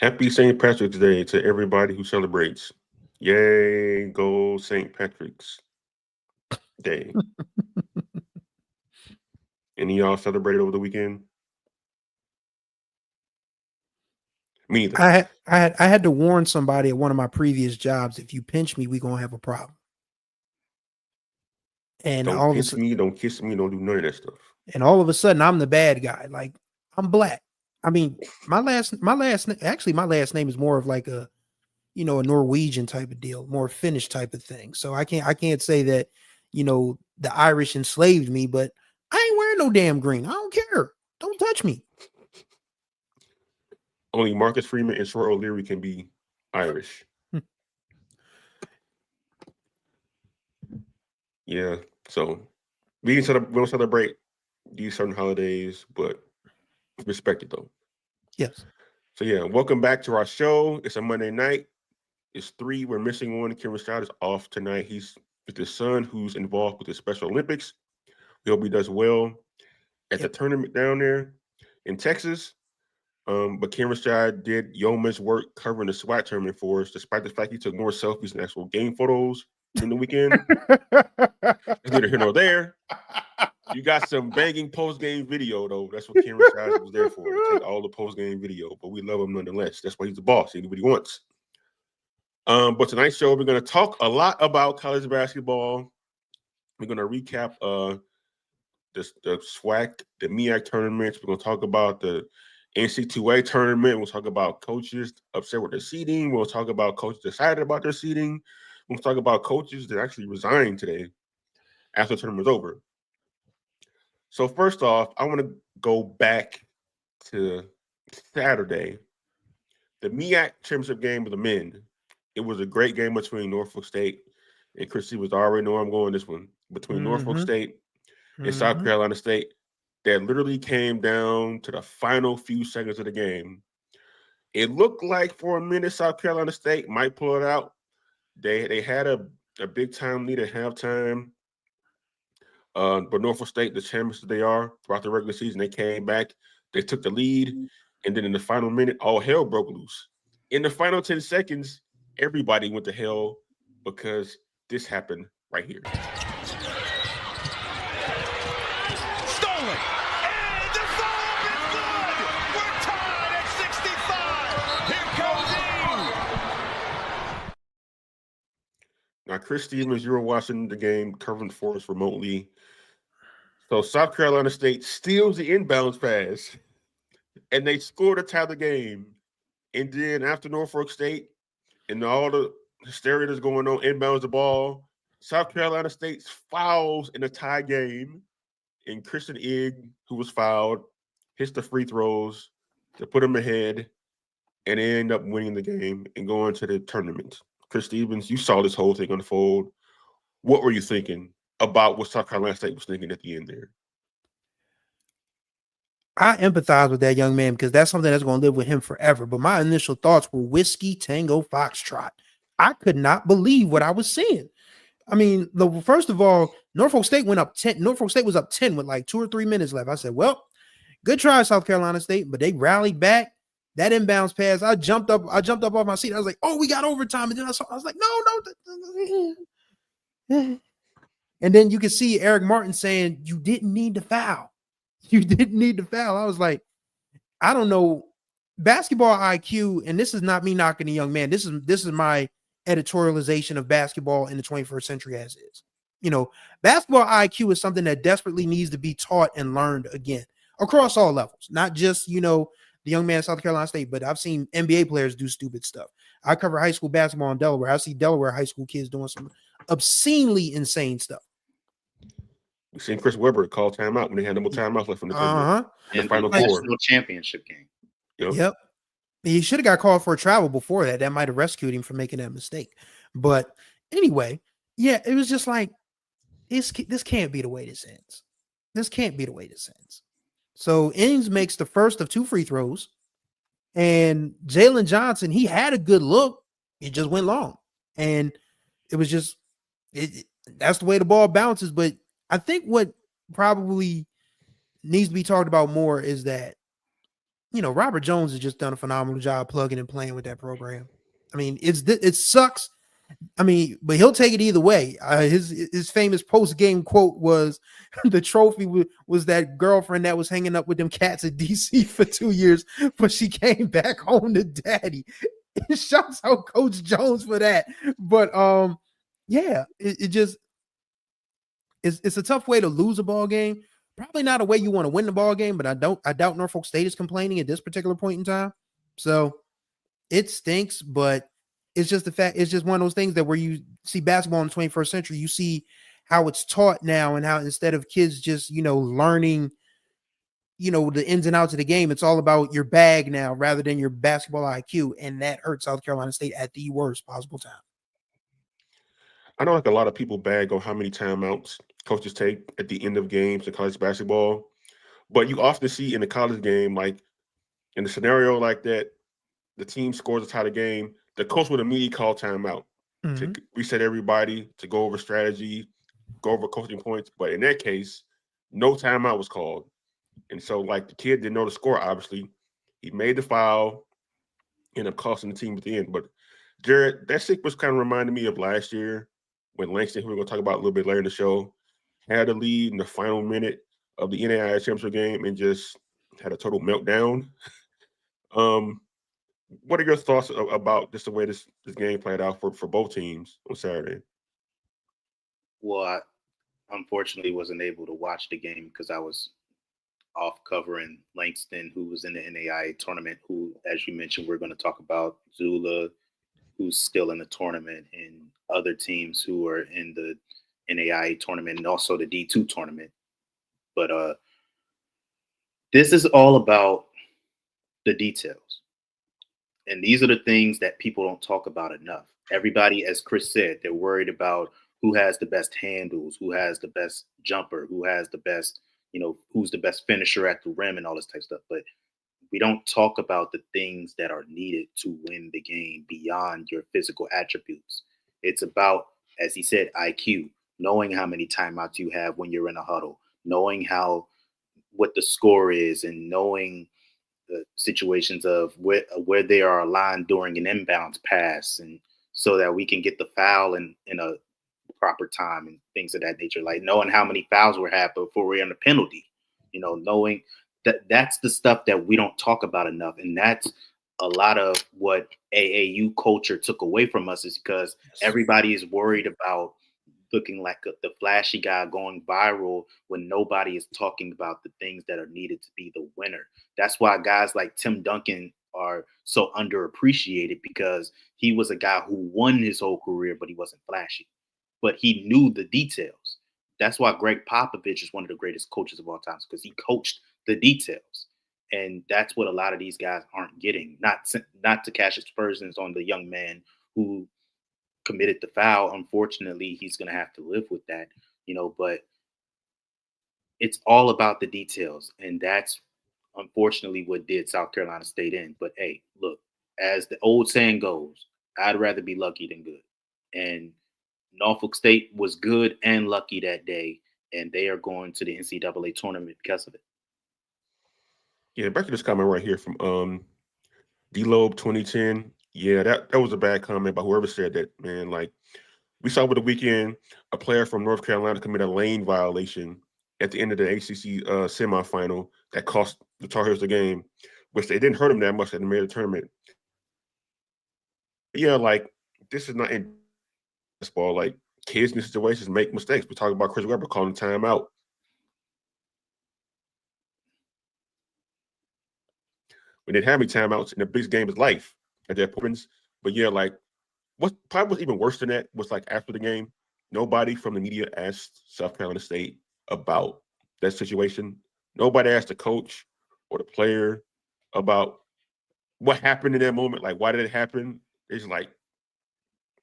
Happy St. Patrick's Day to everybody who celebrates. Yay, go St. Patrick's Day. Any of y'all celebrated over the weekend? Me neither. I had to warn somebody at one of my previous jobs, if you pinch me, we're gonna have a problem. And Don't all of a pinch sudden, me, don't kiss me, don't do none of that stuff. I'm the bad guy. Like, I'm black. I mean, my last name is more of like a a Norwegian type of deal, more Finnish type of thing. So I can't say that, the Irish enslaved me, but I ain't wearing no damn green. I don't care. Don't touch me. Only Marcus Freeman and Short O'Leary can be Irish. Yeah, so we don't celebrate these certain holidays, but respect it though. Yes. So yeah, welcome back to our show. It's a Monday night. It's 3. We're missing one. Cameron Stroud is off tonight. He's with his son, who's involved with the Special Olympics. We hope he does well at the tournament down there in Texas. But Cameron Stroud did yeoman's work covering the SWAT tournament for us, despite the fact he took more selfies than actual game photos in the weekend. It's neither here nor there. You got some banging post-game video, though. That's what Cameron Stroud was there for, to take all the post-game video. But we love him nonetheless. That's why he's the boss. He can do what he wants. But tonight's show, we're going to talk a lot about college basketball. We're going to recap the SWAC, the MEAC tournaments. We're going to talk about the NCAA tournament. We'll talk about coaches upset with their seeding. We'll talk about coaches excited about their seeding. We'll talk about coaches that actually resigned today after the tournament was over. So first off, I want to go back to Saturday, the MEAC championship game with the men. It was a great game between Norfolk State and Christy was already know I'm going this one. Between Norfolk State and South Carolina State, that literally came down to the final few seconds of the game. It looked like for a minute South Carolina State might pull it out. They had a big time lead at halftime. But Norfolk State, the champions that they are throughout the regular season, they came back. They took the lead. And then in the final minute, all hell broke loose. In the final 10 seconds, everybody went to hell because this happened right here. Stolen. And the follow-up is good. We're tied at 65. Here goes E. Now, Chris Stevens, you were watching the game, covering for us remotely. So South Carolina State steals the inbounds pass, and they score to tie the game. And then after Norfolk State and all the hysteria that's going on, inbounds the ball, South Carolina State fouls in a tie game, and Christian Igg, who was fouled, hits the free throws to put them ahead, and they end up winning the game and going to the tournament. Chris Stevens, you saw this whole thing unfold. What were you thinking about what South Carolina State was thinking at the end there? I empathize with that young man because that's something that's going to live with him forever. But my initial thoughts were Whiskey Tango Foxtrot. I could not believe what I was seeing. I mean, first of all, Norfolk State went up 10. Norfolk State was up 10 with like 2 or 3 minutes left. I said, well, good try, South Carolina State, but they rallied back. That inbounds pass, I jumped up off my seat. I was like, oh, we got overtime. And then I was like, no. And then you can see Eric Martin saying, you didn't need to foul. You didn't need to foul. I was like, I don't know. Basketball IQ, and this is not me knocking a young man. This is my editorialization of basketball in the 21st century as is. Basketball IQ is something that desperately needs to be taught and learned again across all levels, not just, the young man at South Carolina State, but I've seen NBA players do stupid stuff. I cover high school basketball in Delaware. I see Delaware high school kids doing some obscenely insane stuff. We've seen Chris Webber call timeout when they had no more timeouts left from the Final Four championship game. Yep. He should have got called for a travel before that. That might have rescued him from making that mistake. But anyway, yeah, it was just like, this can't be the way this ends. This can't be the way this ends. So Ings makes the first of 2 free throws. And Jalen Johnson, he had a good look. It just went long. And it was just, that's the way the ball bounces. But I think what probably needs to be talked about more is that Robert Jones has just done a phenomenal job plugging and playing with that program. I mean, it sucks. I mean, but he'll take it either way. His famous post game quote was, "The trophy was that girlfriend that was hanging up with them cats at DC for 2 years, but she came back home to daddy." Shouts out Coach Jones for that. But yeah, it's a tough way to lose a ball game. Probably not a way you want to win the ball game, but I doubt Norfolk State is complaining at this particular point in time. So it stinks, but it's just the fact. It's just one of those things that where you see basketball in the 21st century, you see how it's taught now, and how instead of kids just learning, the ins and outs of the game, it's all about your bag now rather than your basketball IQ, and that hurts South Carolina State at the worst possible time. I know like a lot of people bag on how many timeouts coaches take at the end of games in college basketball, but you often see in the college game, like in a scenario like that, the team scores a tie the game, the coach would immediately call timeout to reset everybody, to go over strategy, go over coaching points. But in that case, no timeout was called. And so, like, the kid didn't know the score, obviously. He made the foul, ended up costing the team at the end. But, Jared, that sequence kind of reminded me of last year when Langston, who we're going to talk about a little bit later in the show, had a lead in the final minute of the NAIA championship game and just had a total meltdown. What are your thoughts about just the way this game played out for both teams on Saturday? Well, I unfortunately wasn't able to watch the game because I was off covering Langston, who was in the NAIA tournament, who, as you mentioned, we're going to talk about Zula, who's still in the tournament, and other teams who are in the NAIA tournament and also the D2 tournament. But this is all about the details. And these are the things that people don't talk about enough. Everybody, as Chris said, they're worried about who has the best handles, who has the best jumper, who has the best, who's the best finisher at the rim and all this type of stuff. But we don't talk about the things that are needed to win the game beyond your physical attributes. It's about, as he said, IQ, knowing how many timeouts you have when you're in a huddle, knowing what the score is, and knowing the situations of where they are aligned during an inbounds pass, and so that we can get the foul in a proper time and things of that nature, like knowing how many fouls we have before we're in a penalty, knowing that's the stuff that we don't talk about enough. And that's a lot of what AAU culture took away from us, is because everybody is worried about looking like the flashy guy going viral when nobody is talking about the things that are needed to be the winner. That's why guys like Tim Duncan are so underappreciated, because he was a guy who won his whole career, but he wasn't flashy, but he knew the details. That's why Greg Popovich is one of the greatest coaches of all time, because he coached the details. And that's what a lot of these guys aren't getting. Not to cast aspersions on the young man who committed the foul. Unfortunately, he's going to have to live with that, but it's all about the details. And that's unfortunately what did South Carolina State in. But hey, look, as the old saying goes, I'd rather be lucky than good. And Norfolk State was good and lucky that day, and they are going to the NCAA tournament because of it. Yeah, back to this comment right here from D-Lobe 2010. Yeah, that was a bad comment by whoever said that, man. Like, we saw over the weekend a player from North Carolina commit a lane violation at the end of the ACC semifinal that cost the Tar Heels the game, which they didn't hurt him that much that they made the tournament. Yeah, like, this is not in basketball. Like, kids in these situations make mistakes. We talk about Chris Webber calling timeout. We didn't have any timeouts in the biggest game of life at that point. But yeah, like, what probably was even worse than that was, like, after the game, nobody from the media asked South Carolina State about that situation. Nobody asked the coach or the player about what happened in that moment. Like, why did it happen? They just, like,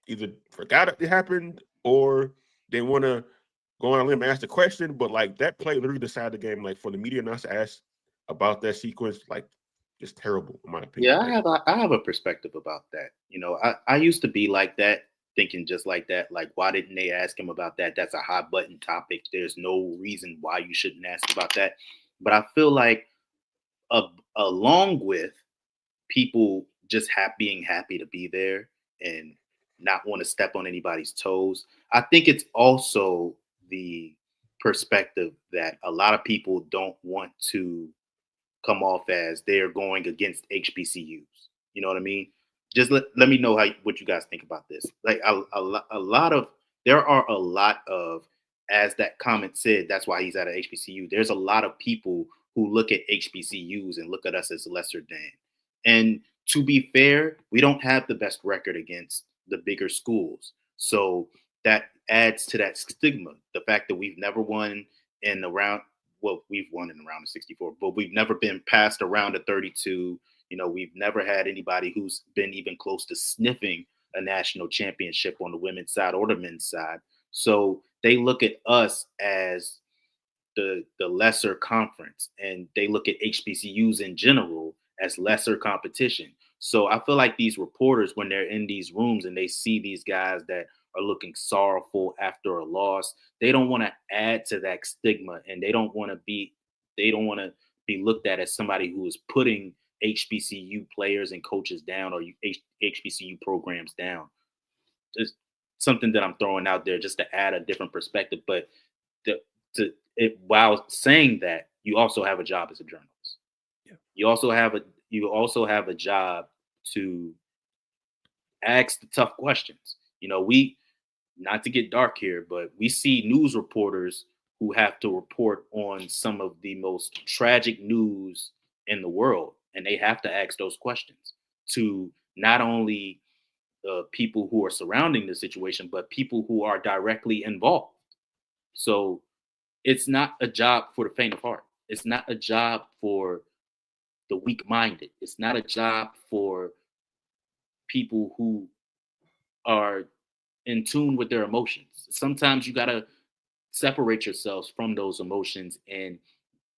either forgot it happened or they want to go on a limb and ask the question. But, like, that play literally decided the game. Like, for the media not to ask about that sequence, like, it's terrible in my opinion. Yeah, I have a perspective about that. I used to be like that, thinking just like that. Like, why didn't they ask him about that? That's a hot button topic. There's no reason why you shouldn't ask about that. But I feel like along with people just being happy to be there and not want to step on anybody's toes. I think it's also the perspective that a lot of people don't want to come off as they're going against HBCUs. You know what I mean? Just let me know what you guys think about this. Like there are a lot of, as that comment said, that's why he's at an HBCU. There's a lot of people who look at HBCUs and look at us as lesser than. And to be fair, we don't have the best record against the bigger schools. So that adds to that stigma. The fact that we've never won in the round, well, we've won in the round of 64, but we've never been past a round of 32. You know, we've never had anybody who's been even close to sniffing a national championship on the women's side or the men's side. So they look at us as the lesser conference, and they look at HBCUs in general as lesser competition. So I feel like these reporters, when they're in these rooms and they see these guys that are looking sorrowful after a loss, they don't want to add to that stigma, and they don't want to be looked at as somebody who is putting HBCU players and coaches down, or HBCU programs down. Just something that I'm throwing out there just to add a different perspective. But while saying that, you also have a job as a journalist. Yeah. You also have a job to ask the tough questions. You know, not to get dark here, but we see news reporters who have to report on some of the most tragic news in the world, and they have to ask those questions to not only the people who are surrounding the situation, but people who are directly involved. So it's not a job for the faint of heart. It's not a job for the weak-minded. It's not a job for people who are in tune with their emotions. Sometimes you got to separate yourselves from those emotions and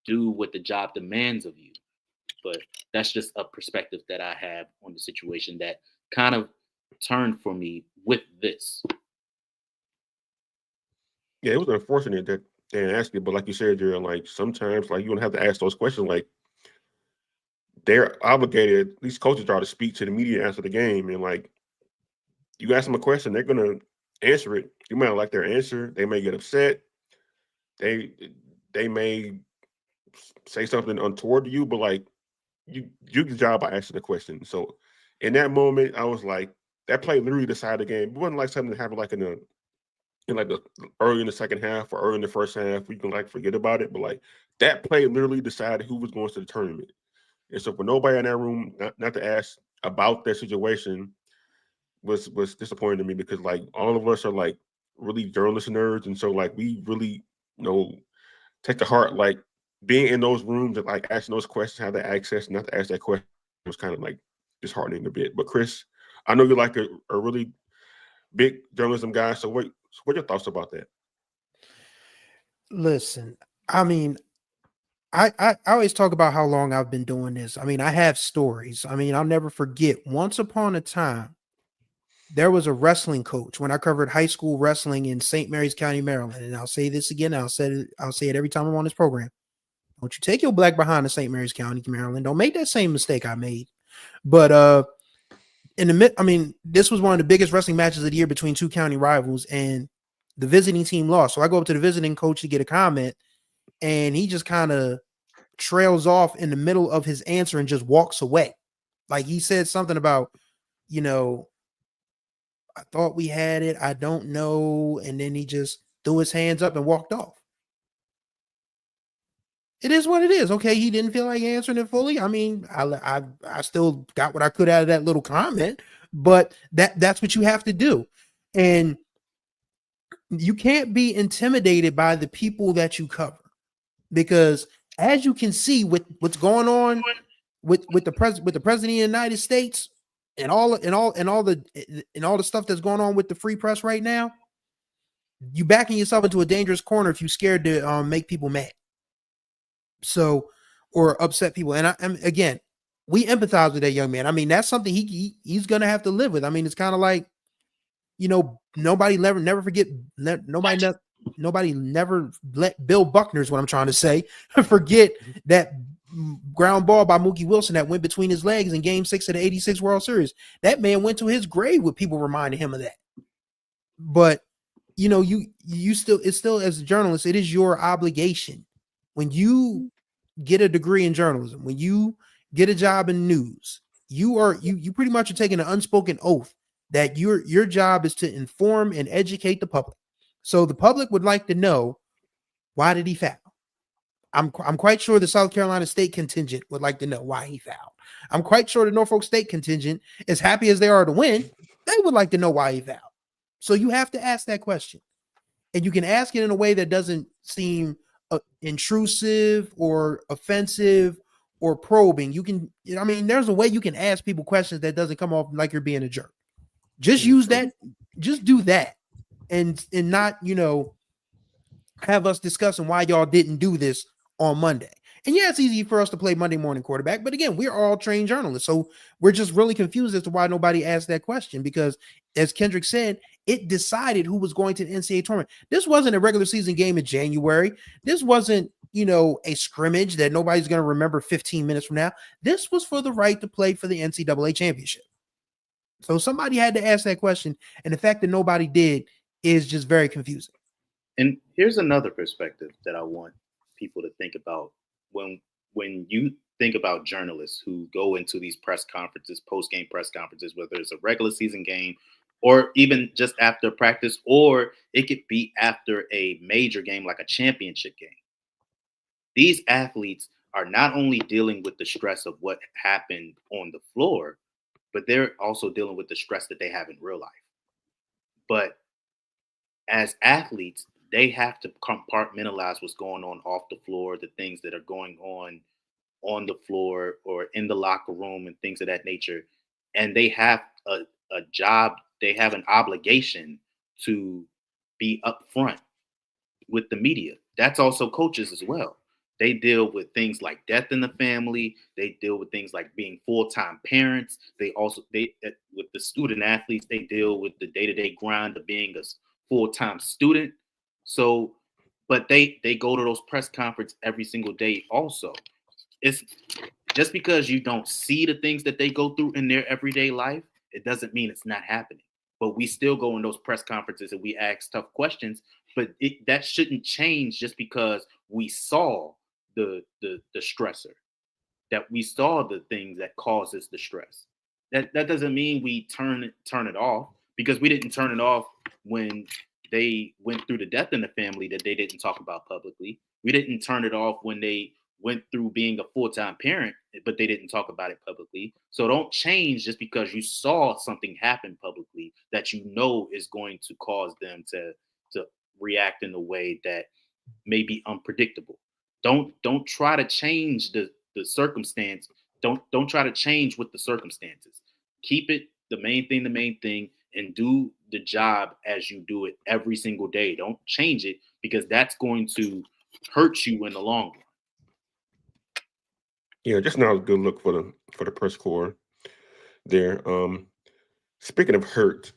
do what the job demands of you. But that's just a perspective that I have on the situation that kind of turned for me with this. Yeah, it was unfortunate that they didn't ask it, but like you said, Jared, like sometimes like you don't have to ask those questions. Like they're obligated, these coaches are to speak to the media after the game, and like you ask them a question, they're gonna answer it. You might not like their answer, they may get upset, they may say something untoward to you, but like you do the job by asking the question. So in that moment, I was like, that play literally decided the game. It wasn't like something that happened like in the early in the second half or early in the first half. We can like forget about it, but like that play literally decided who was going to the tournament. And so for nobody in that room not to ask about that situation was disappointing to me, because like all of us are like really journalist nerds, and so like we really take to heart like being in those rooms and like asking those questions, have the access not to ask that question was kind of like disheartening a bit. But Chris, I know you're like a really big journalism guy, so what are your thoughts about that? Listen, I mean, I always talk about how long I've been doing this. I mean, I have stories. I mean, I'll never forget. Once upon a time, there was a wrestling coach when I covered high school wrestling in St. Mary's County, Maryland. And I'll say this again. I'll say it every time I'm on this program. Don't you take your black behind to St. Mary's County, Maryland. Don't make that same mistake I made. But this was one of the biggest wrestling matches of the year between two county rivals, and the visiting team lost. So I go up to the visiting coach to get a comment, and he just kind of trails off in the middle of his answer and just walks away. Like he said something about, I thought we had it, I don't know. And then he just threw his hands up and walked off. It is what it is. Okay, he didn't feel like answering it fully. I mean, I still got what I could out of that little comment, but that's what you have to do. And you can't be intimidated by the people that you cover, because as you can see with what's going on with the president of the United States and all the stuff that's going on with the free press right now, you backing yourself into a dangerous corner if you're scared to make people mad. So, or upset people. And again, we empathize with that young man. I mean, that's something he's gonna have to live with. I mean, it's kind of like, nobody never let Bill Buckner's what I'm trying to say forget that ground ball by Mookie Wilson that went between his legs in Game 6 of the '86 World Series. That man went to his grave with people reminding him of that. But you still, it's still, as a journalist, it is your obligation when you get a degree in journalism, when you get a job in news, you pretty much are taking an unspoken oath that your job is to inform and educate the public. So the public would like to know, why did he foul? I'm quite sure the South Carolina State contingent would like to know why he fouled. I'm quite sure the Norfolk State contingent, as happy as they are to win, they would like to know why he fouled. So you have to ask that question, and you can ask it in a way that doesn't seem intrusive or offensive or probing. There's a way you can ask people questions that doesn't come off like you're being a jerk. Just use that. Just do that, and not have us discussing why y'all didn't do this on Monday. And yeah, it's easy for us to play Monday morning quarterback, but again, we're all trained journalists, so we're just really confused as to why nobody asked that question, because as Kendrick said, it decided who was going to the NCAA tournament. This wasn't a regular season game in January. This wasn't, a scrimmage that nobody's going to remember 15 minutes from now. This was for the right to play for the NCAA championship. So somebody had to ask that question, and the fact that nobody did is just very confusing. And here's another perspective that I want people to think about when you think about journalists who go into these press conferences, post-game press conferences, whether it's a regular season game or even just after practice, or it could be after a major game like a championship game. These athletes are not only dealing with the stress of what happened on the floor, but they're also dealing with the stress that they have in real life. But as athletes, they have to compartmentalize what's going on off the floor, the things that are going on the floor or in the locker room and things of that nature. And they have a job, they have an obligation to be upfront with the media. That's also coaches as well. They deal with things like death in the family. They deal with things like being full-time parents. With the student athletes, they deal with the day-to-day grind of being a full-time student. So, but they go to those press conferences every single day also. It's just because you don't see the things that they go through in their everyday life, it doesn't mean it's not happening. But we still go in those press conferences and we ask tough questions, but that shouldn't change just because we saw the stressor, that we saw the things that causes the stress. That doesn't mean we turn it off, because we didn't turn it off when they went through the death in the family that they didn't talk about publicly. We didn't turn it off when they went through being a full-time parent, but they didn't talk about it publicly. So don't change just because you saw something happen publicly that is going to cause them to react in a way that may be unpredictable. Don't try to change the circumstance. Don't try to change with the circumstances. Keep it the main thing, and do the job as you do it every single day. Don't change it, because that's going to hurt you in the long run. Yeah, just not a good look for the press corps there. Speaking of hurt,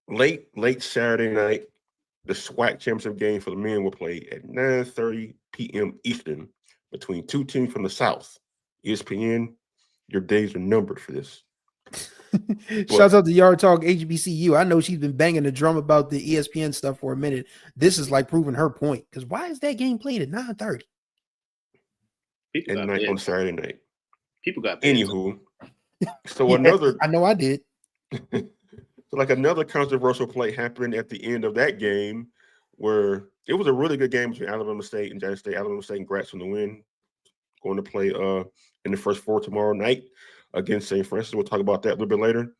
late Saturday night, the SWAC championship game for the men will play at 9:30 p.m. Eastern between two teams from the South. ESPN, your days are numbered for this. Shouts out to Yard Talk HBCU. I know she's been banging the drum about the ESPN stuff for a minute. This is like proving her point, because why is that game played at 9:30? At night on Saturday night. People got anywho. So another, I know I did. So like another controversial play happened at the end of that game, where it was a really good game between Alabama State and Jackson State. Alabama State, congrats on the win. Going to play in the first four tomorrow night against St. Francis. We'll talk about that a little bit later.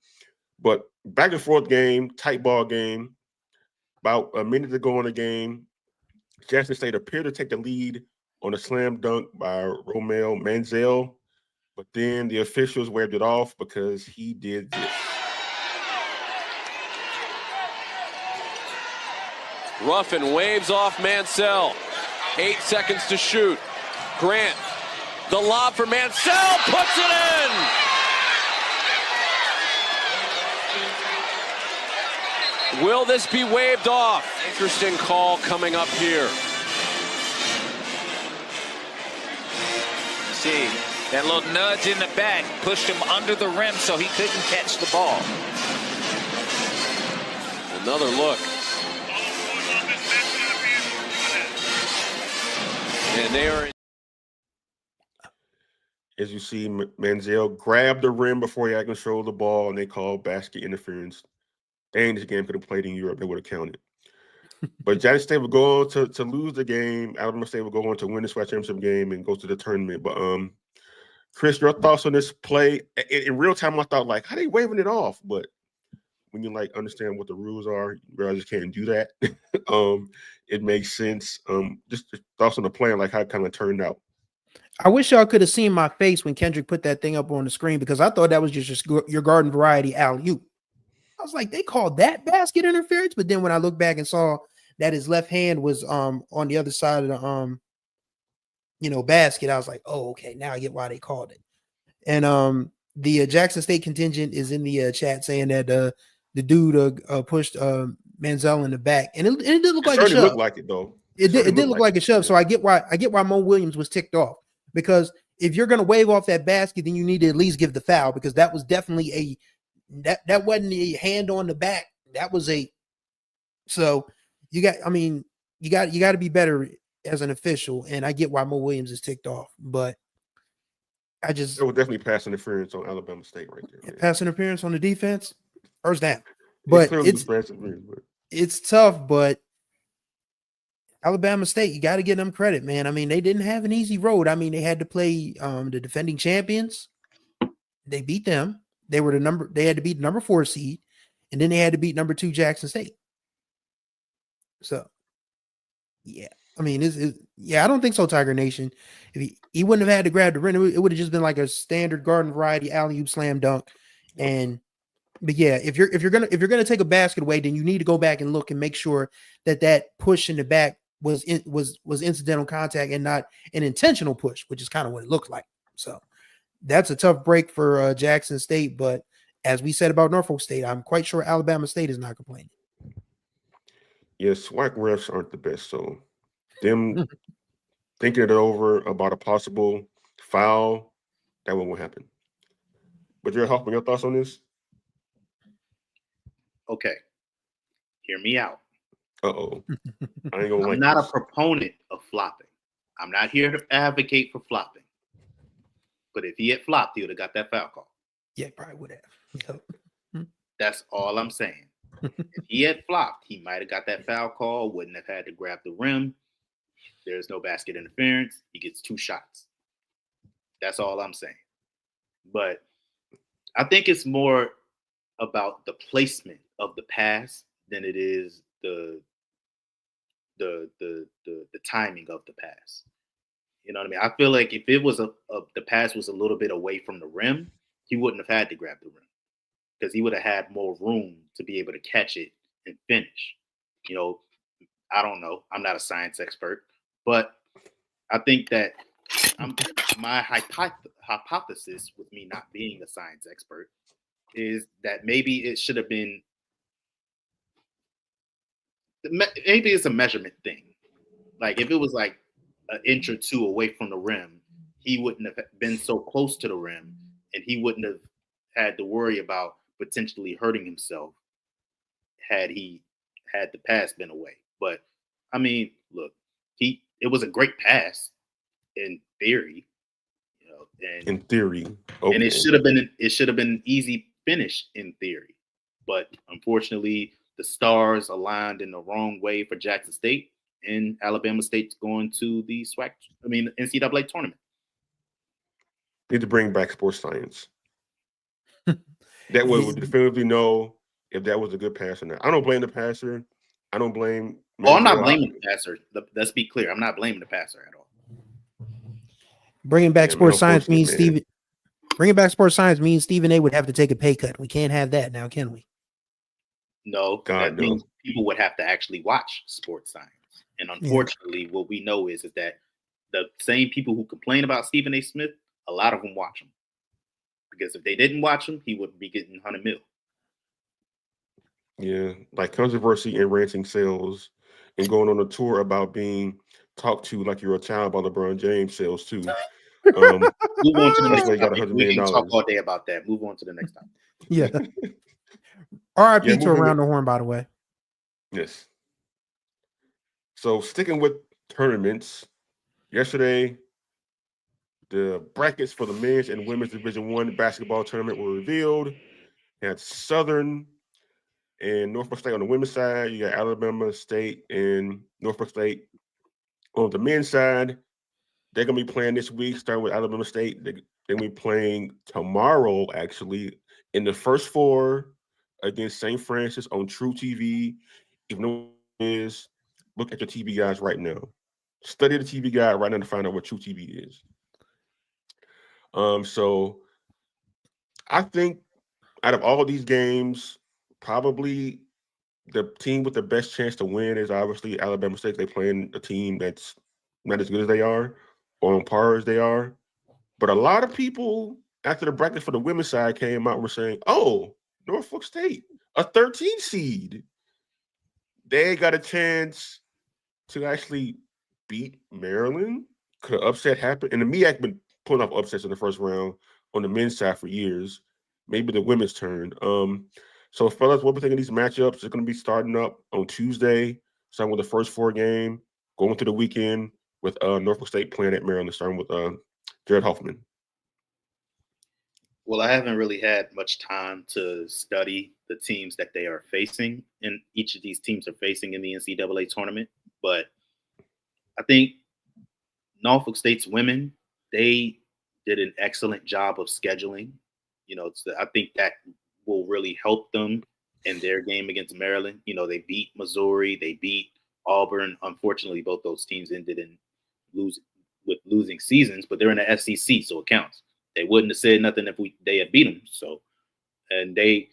But back and forth game, tight ball game. About a minute to go in the game, Jackson State appeared to take the lead on a slam dunk by Romeo Manziel, but then the officials waved it off because he did this. Ruffin waves off Mansell. 8 seconds to shoot. Grant, the lob for Mansell, puts it in! Will this be waved off? Interesting call coming up here. see. That little nudge in the back pushed him under the rim so he couldn't catch the ball. Another look. And they are. As you see, Manziel grabbed the rim before he had control of the ball, and they called basket interference. Dang, this game could have played in Europe. They would have counted. But Jackson State would go on to lose the game. Alabama State would go on to win the SWAC championship game and go to the tournament. But Chris, your thoughts on this play? In real time, I thought, like, how they waving it off? But when you, like, understand what the rules are, you realize you can't do that. It makes sense. Just thoughts on the play and, like, how it kind of turned out. I wish y'all could have seen my face when Kendrick put that thing up on the screen, because I thought that was just your garden variety alley-oop. I was like, they called that basket interference, but then when I looked back and saw that his left hand was on the other side of the basket, I was like, oh, okay, now I get why they called it. And the Jackson State contingent is in the chat saying that the dude pushed Manziel in the back, and it did look like a shove. Looked like it though. It did look like a shove. So I get why Mo Williams was ticked off, because if you're gonna wave off that basket, then you need to at least give the foul, because that was definitely that wasn't a hand on the back. That was so you got to be better as an official, and I get why Mo Williams is ticked off, but I just it was definitely pass interference on Alabama State right there. Pass interference on the defense, first down. But it's tough, but Alabama State, you got to give them credit, man. I mean, they didn't have an easy road. I mean, they had to play the defending champions. They beat them. They had to beat number 4 seed, and then they had to beat number 2 Jackson State. So, yeah. I mean, I don't think so, Tiger Nation. If he wouldn't have had to grab the rim, it would have just been like a standard garden variety alley-oop slam dunk. But yeah, if you're gonna take a basket away, then you need to go back and look and make sure that push in the back was incidental contact and not an intentional push, which is kind of what it looked like. So that's a tough break for Jackson State. But as we said about Norfolk State, I'm quite sure Alabama State is not complaining. Yes, SWAC refs aren't the best, so them thinking it over about a possible foul, that won't happen. But you're helping your thoughts on this? Okay, hear me out. Uh-oh. I ain't gonna I'm not a proponent of flopping. I'm not here to advocate for flopping. But if he had flopped, he would have got that foul call. Yeah, probably would have. Yep. That's all I'm saying. If he had flopped, he might have got that foul call, wouldn't have had to grab the rim. There's no basket interference. He gets 2 shots. That's all I'm saying. But I think it's more about the placement of the pass than it is the timing of the pass. You know what I mean? I feel like if it was the pass was a little bit away from the rim, he wouldn't have had to grab the rim, because he would have had more room to be able to catch it and finish. You know, I don't know. I'm not a science expert, but I think that my hypothesis, with me not being a science expert, is that maybe it should have been, maybe it's a measurement thing. Like if it was like an inch or 2 away from the rim, he wouldn't have been so close to the rim, and he wouldn't have had to worry about potentially hurting himself had the pass been away. But I mean, look, it was a great pass in theory, and in theory, okay. And it should have been an easy finish in theory, but unfortunately the stars aligned in the wrong way for Jackson State, and Alabama State's going to the NCAA tournament. Need to bring back sports science. That way we'll definitively know if that was a good pass or not. I don't blame the passer. I don't blame. I'm not blaming the passer. Let's be clear. I'm not blaming the passer at all. Bringing back sports science means Stephen. Bringing back sports science means Stephen A would have to take a pay cut. We can't have that now, can we? No, that means people would have to actually watch sports science. And unfortunately, what we know is that the same people who complain about Stephen A. Smith, a lot of them watch him. Because if they didn't watch him, he wouldn't be getting $100 million. Yeah, like controversy and ranting sales, and going on a tour about being talked to like you're a child by LeBron James sales too. Move on to the That's next why he got topic. $100 We million. can talk all day about that. Move on to the next topic. Yeah. RIP Yeah, to moving Around it. the Horn, by the way. Yes. So sticking with tournaments, yesterday the brackets for the men's and women's Division I basketball tournament were revealed. You had Southern and Norfolk State on the women's side. You got Alabama State and Norfolk State on the men's side. They're gonna be playing this week, starting with Alabama State. They're gonna be playing tomorrow, actually, in the first four against St. Francis on True TV. If no one is, look at your TV guides right now. Study the TV guide right now to find out what True TV is. So I think out of all these games, probably the team with the best chance to win is obviously Alabama State. They playing a team that's not as good as they are, or on par as they are. But a lot of people, after the bracket for the women's side came out, were saying, "Oh, Norfolk State, a 13 seed, they got a chance to actually beat Maryland. Could an upset happen?" And the MEAC been pulling off upsets in the first round on the men's side for years. Maybe the women's turn. So, fellas, what we think of these matchups? It's going to be starting up on Tuesday, starting with the first four game, going to the weekend with Norfolk State playing at Maryland, starting with Jared Hoffman. Well, I haven't really had much time to study the teams that they are facing, and each of these teams are facing in the NCAA tournament. But I think Norfolk State's women, they did an excellent job of scheduling. I think that will really help them in their game against Maryland. They beat Missouri, they beat Auburn. Unfortunately, both those teams ended in losing seasons, but they're in the SEC, so it counts. They wouldn't have said nothing if they had beat them. So, and they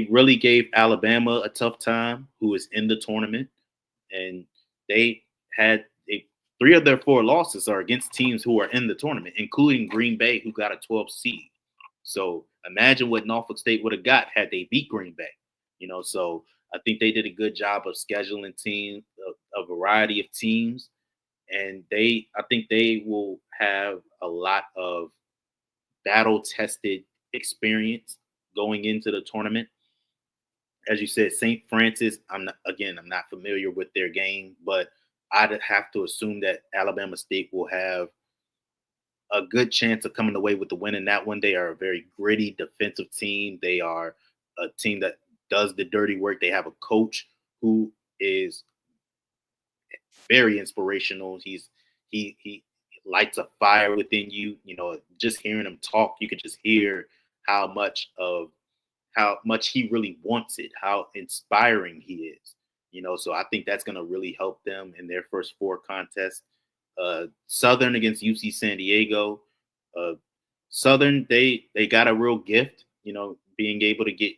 really gave Alabama a tough time, who is in the tournament, and they had 3 of their 4 losses are against teams who are in the tournament, including Green Bay, who got a 12 seed. So imagine what Norfolk State would have got had they beat Green Bay. So I think they did a good job of scheduling a variety of teams, and I think they will have a lot of battle-tested experience going into the tournament. As you said, St. Francis, I'm not familiar with their game, but I'd have to assume that Alabama State will have a good chance of coming away with the win in that one. They are a very gritty defensive team. They are a team that does the dirty work. They have a coach who is very inspirational. He lights a fire within you. Just hearing him talk, you could just hear how much he really wants it, how inspiring he is. So I think that's going to really help them in their first 4 contests. Southern against UC San Diego. Southern, they got a real gift, being able to get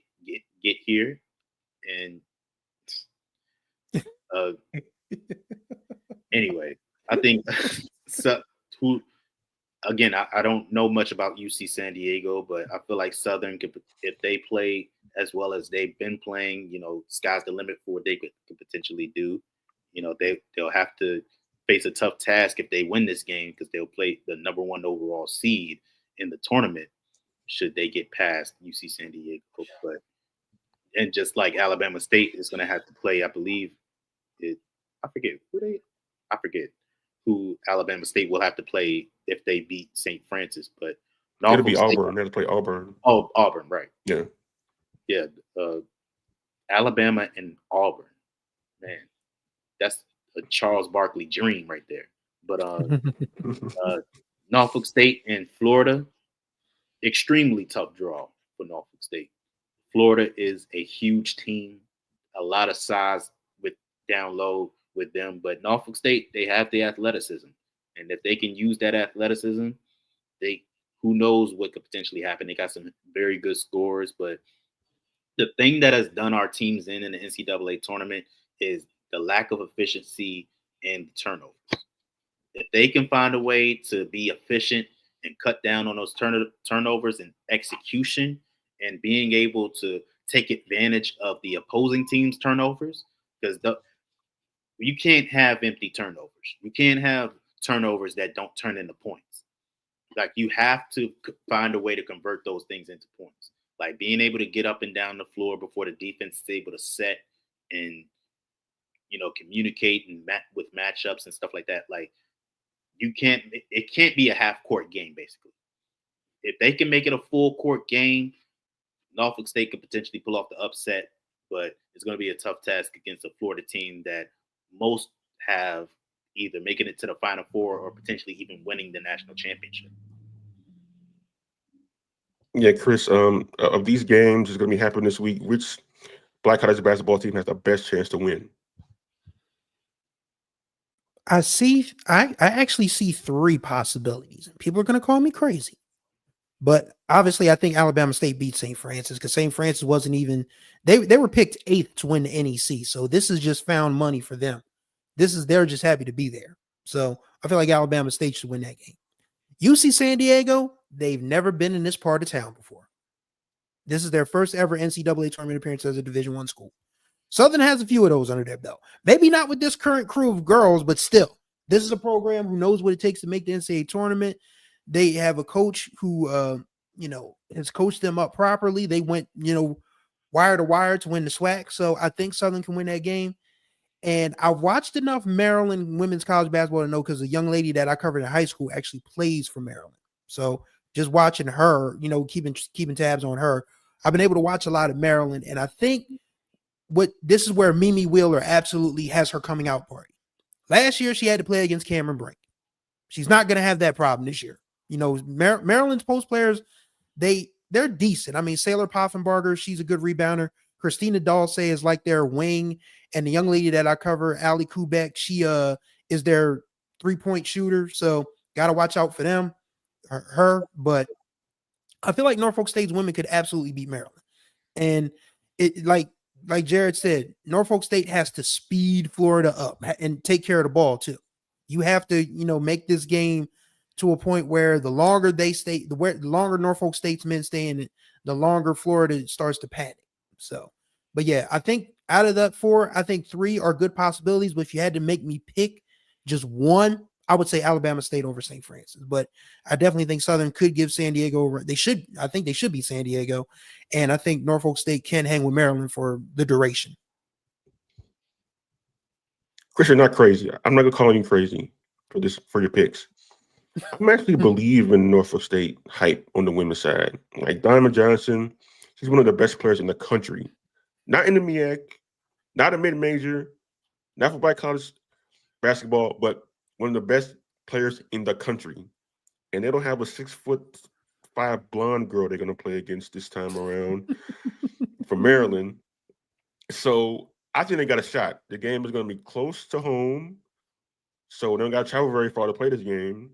here. And anyway, I think I don't know much about UC San Diego, but I feel like Southern could, if they play as well as they've been playing, sky's the limit for what they could potentially do. They'll have to face a tough task if they win this game, because they'll play the number 1 overall seed in the tournament should they get past UC San Diego. And just like Alabama State is going to have to play, I believe I forget who Alabama State will have to play if they beat St. Francis, but It'll be Auburn. They have to play Auburn. Oh, Auburn, right? Yeah. Alabama and Auburn, man, that's a Charles Barkley dream right there. But Norfolk State and Florida, extremely tough draw for Norfolk State. Florida is a huge team, a lot of size with down low with them, but Norfolk State, they have the athleticism, and if they can use that athleticism, who knows what could potentially happen. They got some very good scores, but the thing that has done our teams in the NCAA tournament is the lack of efficiency and turnovers. If they can find a way to be efficient and cut down on those turnovers and execution, and being able to take advantage of the opposing team's turnovers, because you can't have empty turnovers. You can't have turnovers that don't turn into points. Like you have to find a way to convert those things into points. Like being able to get up and down the floor before the defense is able to set and communicate and with matchups and stuff like that. Like it can't be a half court game basically. If they can make it a full court game, Norfolk State could potentially pull off the upset, but it's going to be a tough task against a Florida team that most have either making it to the Final Four or potentially even winning the national championship. Yeah, Chris, of these games is going to be happening this week, which Black college basketball team has the best chance to win? I actually see three possibilities. People are going to call me crazy. But obviously, I think Alabama State beat St. Francis because St. Francis wasn't even they were picked 8th to win the NEC. So this is just found money for them. They're just happy to be there. So I feel like Alabama State should win that game. UC San Diego, they've never been in this part of town before. This is their first ever NCAA tournament appearance as a Division I school. Southern has a few of those under their belt. Maybe not with this current crew of girls, but still, this is a program who knows what it takes to make the NCAA tournament. They have a coach who, has coached them up properly. They went, wire to wire to win the SWAC. So I think Southern can win that game. And I watched enough Maryland women's college basketball to know because a young lady that I covered in high school actually plays for Maryland. So just watching her, keeping tabs on her, I've been able to watch a lot of Maryland. And I think this is where Mimi Wheeler absolutely has her coming out party. Last year, she had to play against Cameron Brink. She's not going to have that problem this year. Maryland's post players, they're decent. I mean, Sailor Poffenbarger, she's a good rebounder. Christina Dulce is like their wing. And the young lady that I cover, Ali Kubek, she is their 3-point shooter. So got to watch out for them, her. But I feel like Norfolk State's women could absolutely beat Maryland. And it like Jared said, Norfolk State has to speed Florida up and take care of the ball too. You have to, make this game to a point where the longer they stay, the longer Norfolk State's men stay in it, the longer Florida starts to panic. So, but yeah, I think out of that 4, I think 3 are good possibilities. But if you had to make me pick just one, I would say Alabama State over St. Francis. But I definitely think Southern could give San Diego. I think they should beat San Diego. And I think Norfolk State can hang with Maryland for the duration. Chris, you're not crazy. I'm not going to call you crazy for your picks. I'm actually believe in Norfolk State hype on the women's side. Like Diamond Johnson, she's one of the best players in the country. Not in the MEAC, not a mid-major, not for Black college basketball, but one of the best players in the country. And they don't have a 6'5" blonde girl they're going to play against this time around from Maryland. So I think they got a shot. The game is going to be close to home. So they don't got to travel very far to play this game.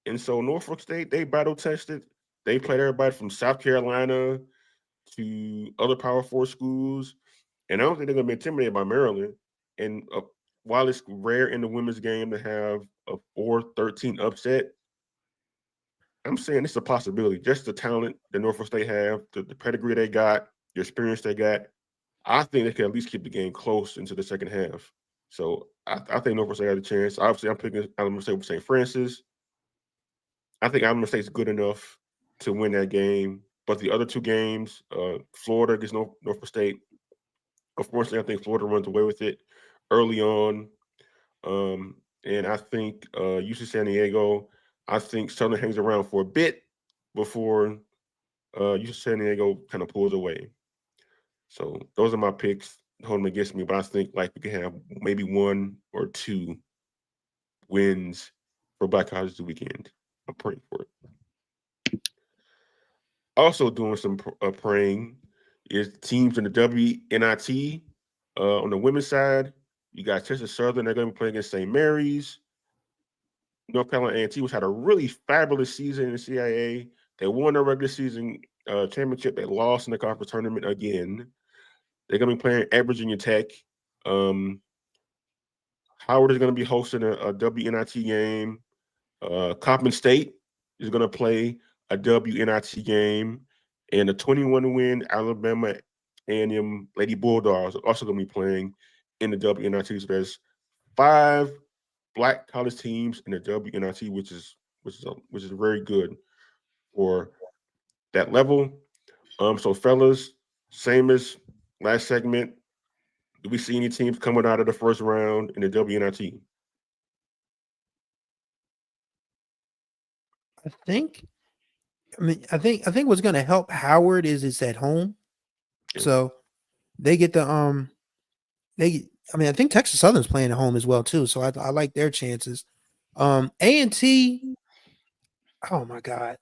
And so Norfolk State, they battle tested. They played everybody from South Carolina to other Power 4 schools. And I don't think they're going to be intimidated by Maryland. And while it's rare in the women's game to have a 4-13 upset, I'm saying it's a possibility. Just the talent that Norfolk State have, the pedigree they got, the experience they got, I think they can at least keep the game close into the second half. So I think Norfolk State has a chance. Obviously, I'm picking Alabama State with St. Francis. I think Alabama State's good enough to win that game. But the other 2 games, Florida against Norfolk State, unfortunately, I think Florida runs away with it early on. And I think UC San Diego, I think Southern hangs around for a bit before UC San Diego kind of pulls away. So those are my picks. Hold them against me, but I think like we can have maybe 1 or 2 wins for Black colleges this weekend. I'm praying for it. Also doing some praying is teams in the WNIT. On the women's side, you got Texas Southern. They're going to be playing against St. Mary's. North Carolina A&T, which had a really fabulous season in the CIA. They won their regular season championship. They lost in the conference tournament again. They're going to be playing at Virginia Tech. Howard is going to be hosting a WNIT game. Coppin State is going to play a WNIT game. And the 21-win Alabama A&M Lady Bulldogs are also going to be playing in the WNIT. So there's 5 Black college teams in the WNIT, which is which is very good for that level. So fellas, same as last segment. Do we see any teams coming out of the first round in the WNIT? I think what's going to help Howard is it's at home, Yeah. so they get the I think Texas Southern's playing at home as well too, so I like their chances. A&T, oh my God.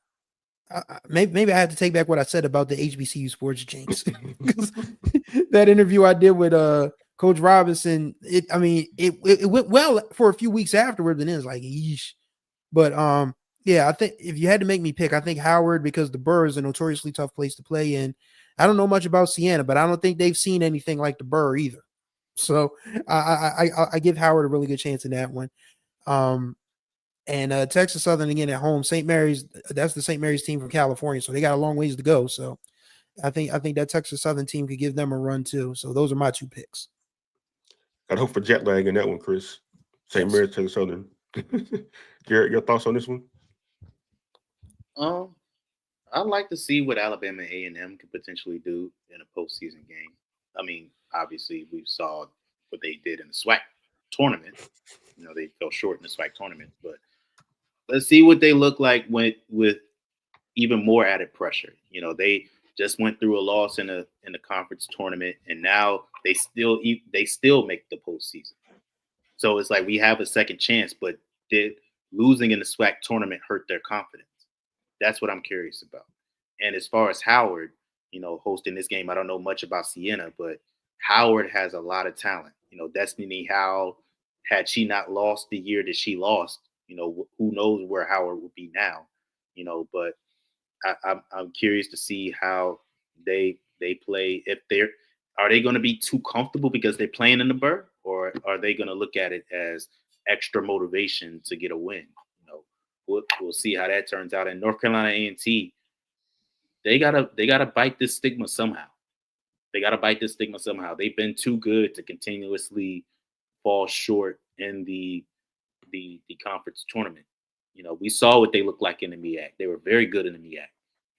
Maybe I had to take back what I said about the HBCU Sports jinx. 'Cause that interview I did with Coach Robinson, it went well for a few weeks afterwards, and it was like, yeesh. But yeah, I think if you had to make me pick, I think Howard, because the Burr is a notoriously tough place to play in. I don't know much about Siena, but I don't think they've seen anything like the Burr either. So I give Howard a really good chance in that one. And Texas Southern again at home. St. Mary's, that's the St. Mary's team from California, so they got a long ways to go. So I think that Texas Southern team could give them a run too. So those are my two picks. I'd hope for jet lag in that one, Chris. St. Yes. Mary's, Texas Southern. Garrett, your thoughts on this one? I'd like to see what Alabama A&M could potentially do in a postseason game. I mean, obviously we saw what they did in the SWAC tournament. They fell short in the SWAC tournament, but let's see what they look like with even more added pressure. They just went through a loss in the conference tournament, and now they still make the postseason. So it's like we have a second chance, but did losing in the SWAC tournament hurt their confidence? That's what I'm curious about. And as far as Howard, hosting this game, I don't know much about Siena, but Howard has a lot of talent. Destiny Howe, had she not lost the year that she lost, who knows where Howard would be now, but I'm curious to see how they play. Are they going to be too comfortable because they're playing in the Burr, or are they going to look at it as extra motivation to get a win? We'll see how that turns out. And North Carolina A&T, they gotta bite this stigma somehow. They've been too good to continuously fall short in the conference tournament. We saw what they looked like in the MEAC. They were very good in the MEAC.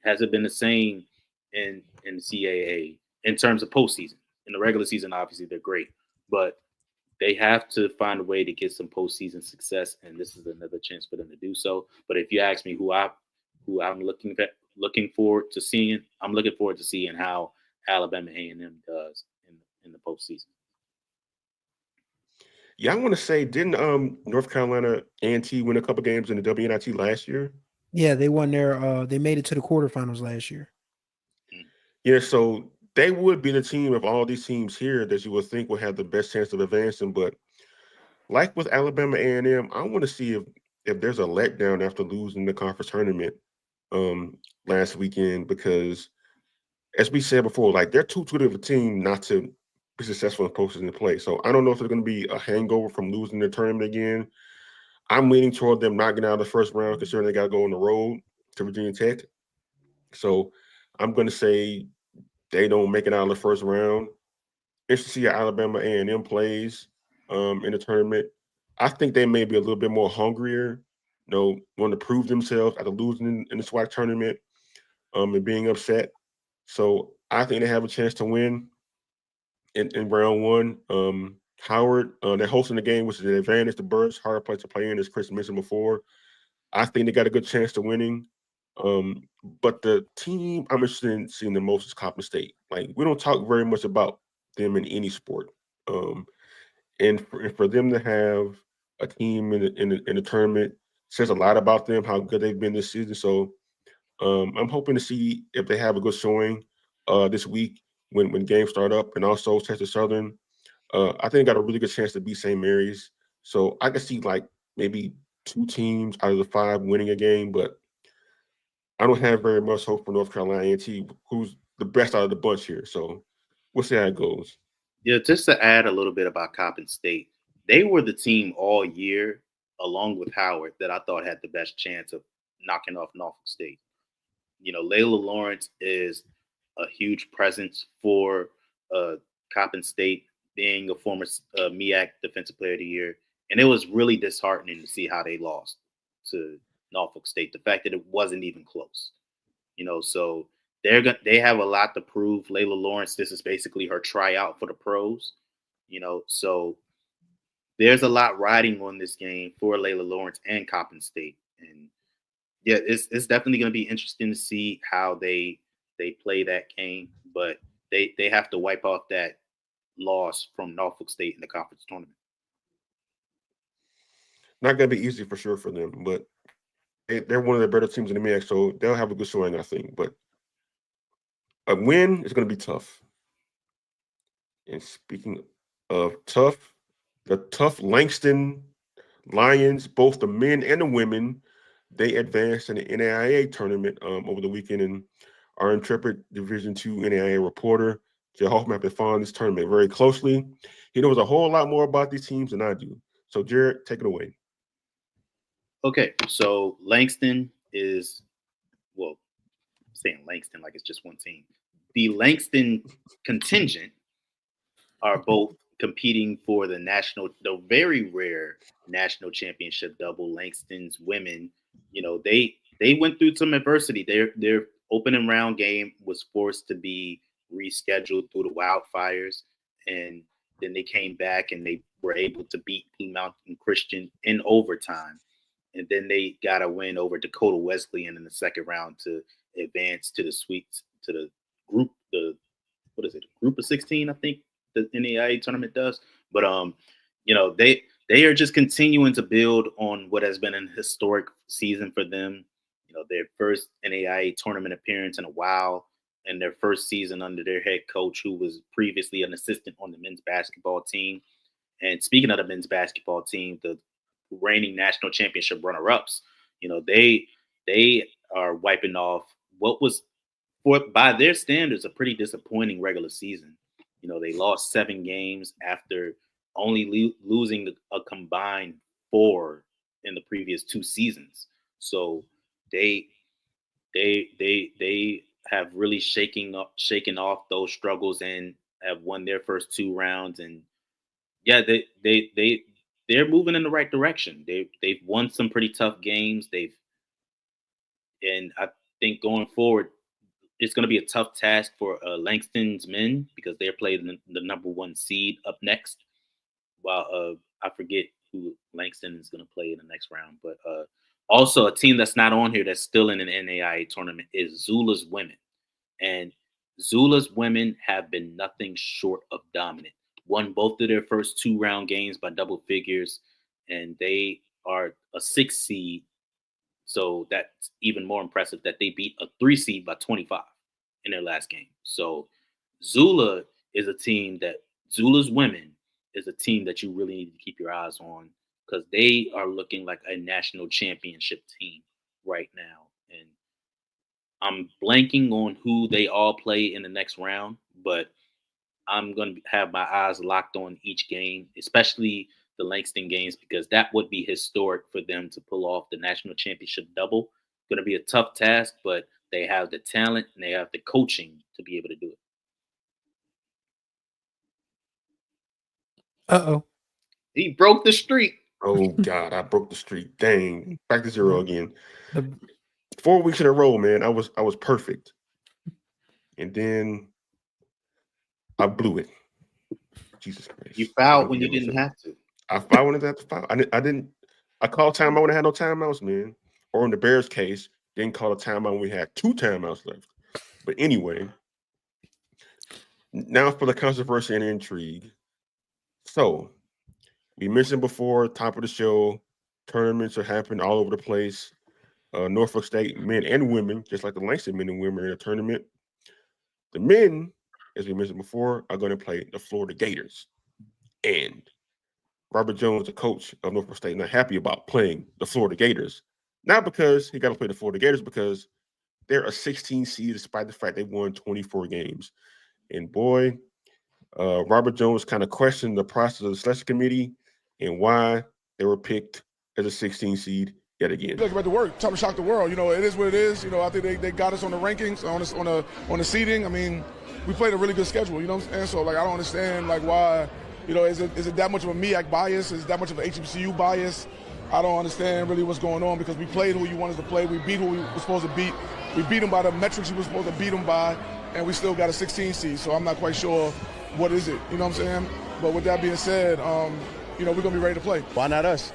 Hasn't been the same in the CAA in terms of postseason. In the regular season, obviously they're great, but they have to find a way to get some postseason success, and this is another chance for them to do so. But if you ask me who I'm looking forward to seeing, I'm looking forward to seeing how Alabama A&M does in the postseason. Yeah, I want to say, didn't North Carolina A&T win a couple games in the WNIT last year? Yeah, they won they made it to the quarterfinals last year. Yeah, so they would be the team of all these teams here that you would think would have the best chance of advancing. But like with Alabama A&M, I want to see if there's a letdown after losing the conference tournament last weekend, because as we said before, like they're too good of a team not to be successful in postseason play. So I don't know if there's going to be a hangover from losing the tournament again. I'm leaning toward them not getting out of the first round, considering they got to go on the road to Virginia Tech. So I'm going to say they don't make it out of the first round. Interesting to see how Alabama A&M plays in the tournament. I think they may be a little bit more hungrier, want to prove themselves after losing in the SWAC tournament and being upset. So I think they have a chance to win in round one. Howard, they're hosting the game, which is an advantage. The Birds, hard place to play in, as Chris mentioned before. I think they got a good chance to winning. But the team I'm interested in seeing the most is Coppin State. Like, we don't talk very much about them in any sport. And for them to have a team in the tournament says a lot about them, how good they've been this season. So I'm hoping to see if they have a good showing this week when games start up, and also Texas Southern. I think they got a really good chance to beat St. Mary's. So I can see like maybe 2 teams out of the 5 winning a game, but I don't have very much hope for North Carolina A&T, who's the best out of the bunch here. So we'll see how it goes. Yeah, just to add a little bit about Coppin State, they were the team all year, along with Howard, that I thought had the best chance of knocking off Norfolk State. Layla Lawrence is a huge presence for Coppin State, being a former MEAC Defensive Player of the Year. And it was really disheartening to see how they lost to Norfolk State. The fact that it wasn't even close, so they have a lot to prove. Layla Lawrence, this is basically her tryout for the pros, so there's a lot riding on this game for Layla Lawrence and Coppin State. And yeah, it's definitely going to be interesting to see how they play that game, but they have to wipe off that loss from Norfolk State in the conference tournament. Not going to be easy for sure for them, but they're one of the better teams in the MEAC, so they'll have a good showing, I think. But a win is going to be tough. And speaking of tough, the tough Langston Lions, both the men and the women, they advanced in the NAIA tournament over the weekend. And our intrepid Division II NAIA reporter, Jay Hoffman, has been following this tournament very closely. He knows a whole lot more about these teams than I do. So, Jared, take it away. Okay, so Langston is, well, I'm saying Langston like it's just one team. The Langston contingent are both competing for the very rare national championship double. Langston's women, they went through some adversity. Their opening round game was forced to be rescheduled through the wildfires, and then they came back and they were able to beat Blue Mountain Christian in overtime. And then they got a win over Dakota Wesleyan in the second round to advance to the group, group of 16, I think the NAIA tournament does. But they are just continuing to build on what has been an historic season for them. Their first NAIA tournament appearance in a while, and their first season under their head coach, who was previously an assistant on the men's basketball team. And speaking of the men's basketball team, the reigning national championship runner-ups, they are wiping off what was, by their standards, a pretty disappointing regular season. They lost 7 games after only losing a combined 4 in the previous 2 seasons. So they have really shaken off those struggles and have won their first 2 rounds. And yeah, they're moving in the right direction. They've won some pretty tough games. And I think going forward, it's going to be a tough task for Langston's men because they're playing the number 1 seed up next. While I forget who Langston is going to play in the next round. But also a team that's not on here that's still in an NAIA tournament is Zula's women. And Zula's women have been nothing short of dominant. Won both of their first 2-round games by double figures, and they are a 6 seed. So that's even more impressive that they beat a 3 seed by 25 in their last game. So Zula's women is a team that you really need to keep your eyes on because they are looking like a national championship team right now. And I'm blanking on who they all play in the next round, but I'm going to have my eyes locked on each game, especially the Langston games, because that would be historic for them to pull off the national championship double. Going to be a tough task, but they have the talent and they have the coaching to be able to do it. Uh-oh. He broke the streak. Oh, God, I broke the streak. Dang. Back to 0 again. 4 weeks in a row, man. I was perfect. And then I blew it. Jesus Christ. You fouled when you didn't have to. I fouled when I had to foul. I called timeout when I had no timeouts, man. Or in the Bears case, didn't call a timeout when we had 2 timeouts left. But anyway, now for the controversy and intrigue. So, we mentioned before, top of the show, tournaments are happening all over the place. Norfolk State men and women, just like the Langston men and women, are in a tournament. The men, as we mentioned before, are going to play the Florida Gators. And Robert Jones, the coach of Norfolk State, not happy about playing the Florida Gators. Not because he got to play the Florida Gators, because they're a 16 seed despite the fact they won 24 games. And boy, Robert Jones kind of questioned the process of the selection committee and why they were picked as a 16 seed yet again. Look about the work, trying to shock the world. It is what it is. I think they got us on the rankings, on the seeding. I mean, we played a really good schedule. You know what I'm saying? So I don't understand why. Is it that much of a MEAC bias? Is it that much of an HBCU bias? I don't understand really what's going on because we played who you wanted to play. We beat who we were supposed to beat. We beat them by the metrics we were supposed to beat them by, and we still got a 16 seed. So I'm not quite sure what is it. You know what I'm saying? But with that being said, we're going to be ready to play. Why not us?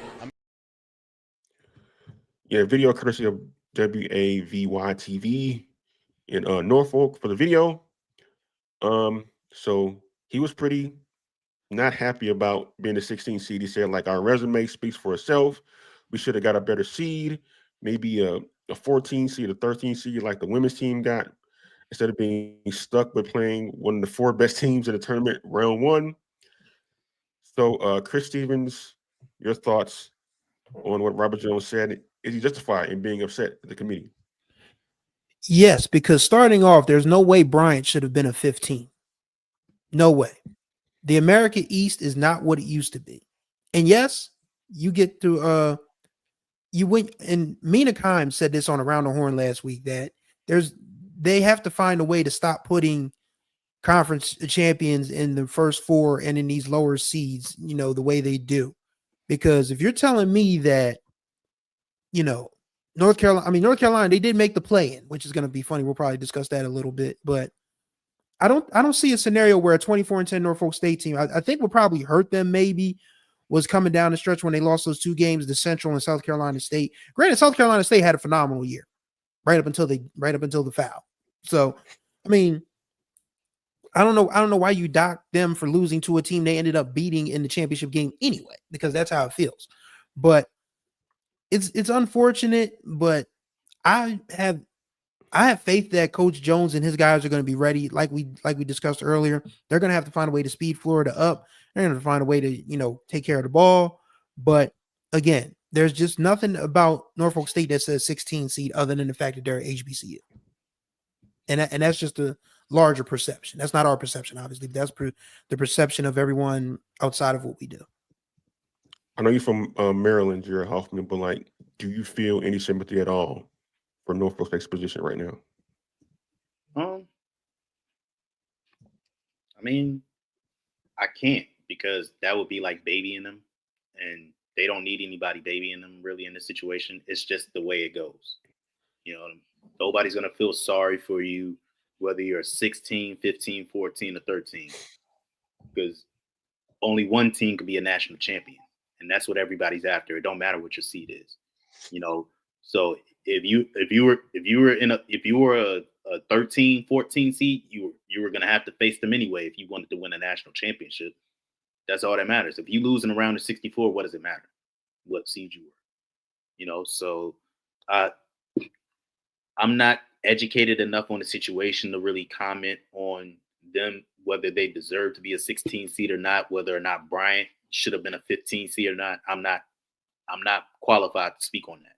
Yeah, video courtesy of WAVY TV in Norfolk for the video. So he was pretty not happy about being the 16 seed. He said, like, our resume speaks for itself. We should have got a better seed, maybe a 14 seed, a 13 seed like the women's team got, instead of being stuck with playing one of the 4 best teams in the tournament round 1. So, Chris Stevens, your thoughts on what Robert Jones said? Is he justified in being upset at the committee? Yes, because starting off, there's no way Bryant should have been a 15. No way. The America East is not what it used to be. And yes, you get to you went, and Mina Kimes said this on Around the Horn last week, that they have to find a way to stop putting conference champions in the first 4 and in these lower seeds, the way they do. Because if you're telling me that, North Carolina, they did make the play-in, which is going to be funny. We'll probably discuss that a little bit, but I don't see a scenario where a 24-10 Norfolk State team, I think what probably hurt them maybe was coming down the stretch when they lost those 2 games to Central and South Carolina State. Granted, South Carolina State had a phenomenal year right up until the foul. So, I mean, I don't know why you dock them for losing to a team they ended up beating in the championship game anyway, because that's how it feels. But it's unfortunate, but I have faith that Coach Jones and his guys are going to be ready. Like we discussed earlier, they're going to have to find a way to speed Florida up. They're going to find a way to, take care of the ball. But again, there's just nothing about Norfolk State that says 16 seed other than the fact that they're HBCU. And that's just a larger perception. That's not our perception, obviously. But that's the perception of everyone outside of what we do. I know you're from Maryland, Jared Hoffman, but do you feel any sympathy at all for Norfolk State's position right now? I mean, I can't, because that would be like babying them, and they don't need anybody babying them really in this situation. It's just the way it goes. Nobody's going to feel sorry for you, whether you're 16, 15, 14, or 13, because only one team could be a national champion, and that's what everybody's after. It don't matter what your seed is, So if you were a 13, 14 seed, you were going to have to face them anyway if you wanted to win a national championship. That's all that matters. If you lose in a round of 64, what does it matter what seed you were? So I'm not educated enough on the situation to really comment on them, whether they deserve to be a 16 seed or not, whether or not Bryant should have been a 15 seed or not. I'm not qualified to speak on that.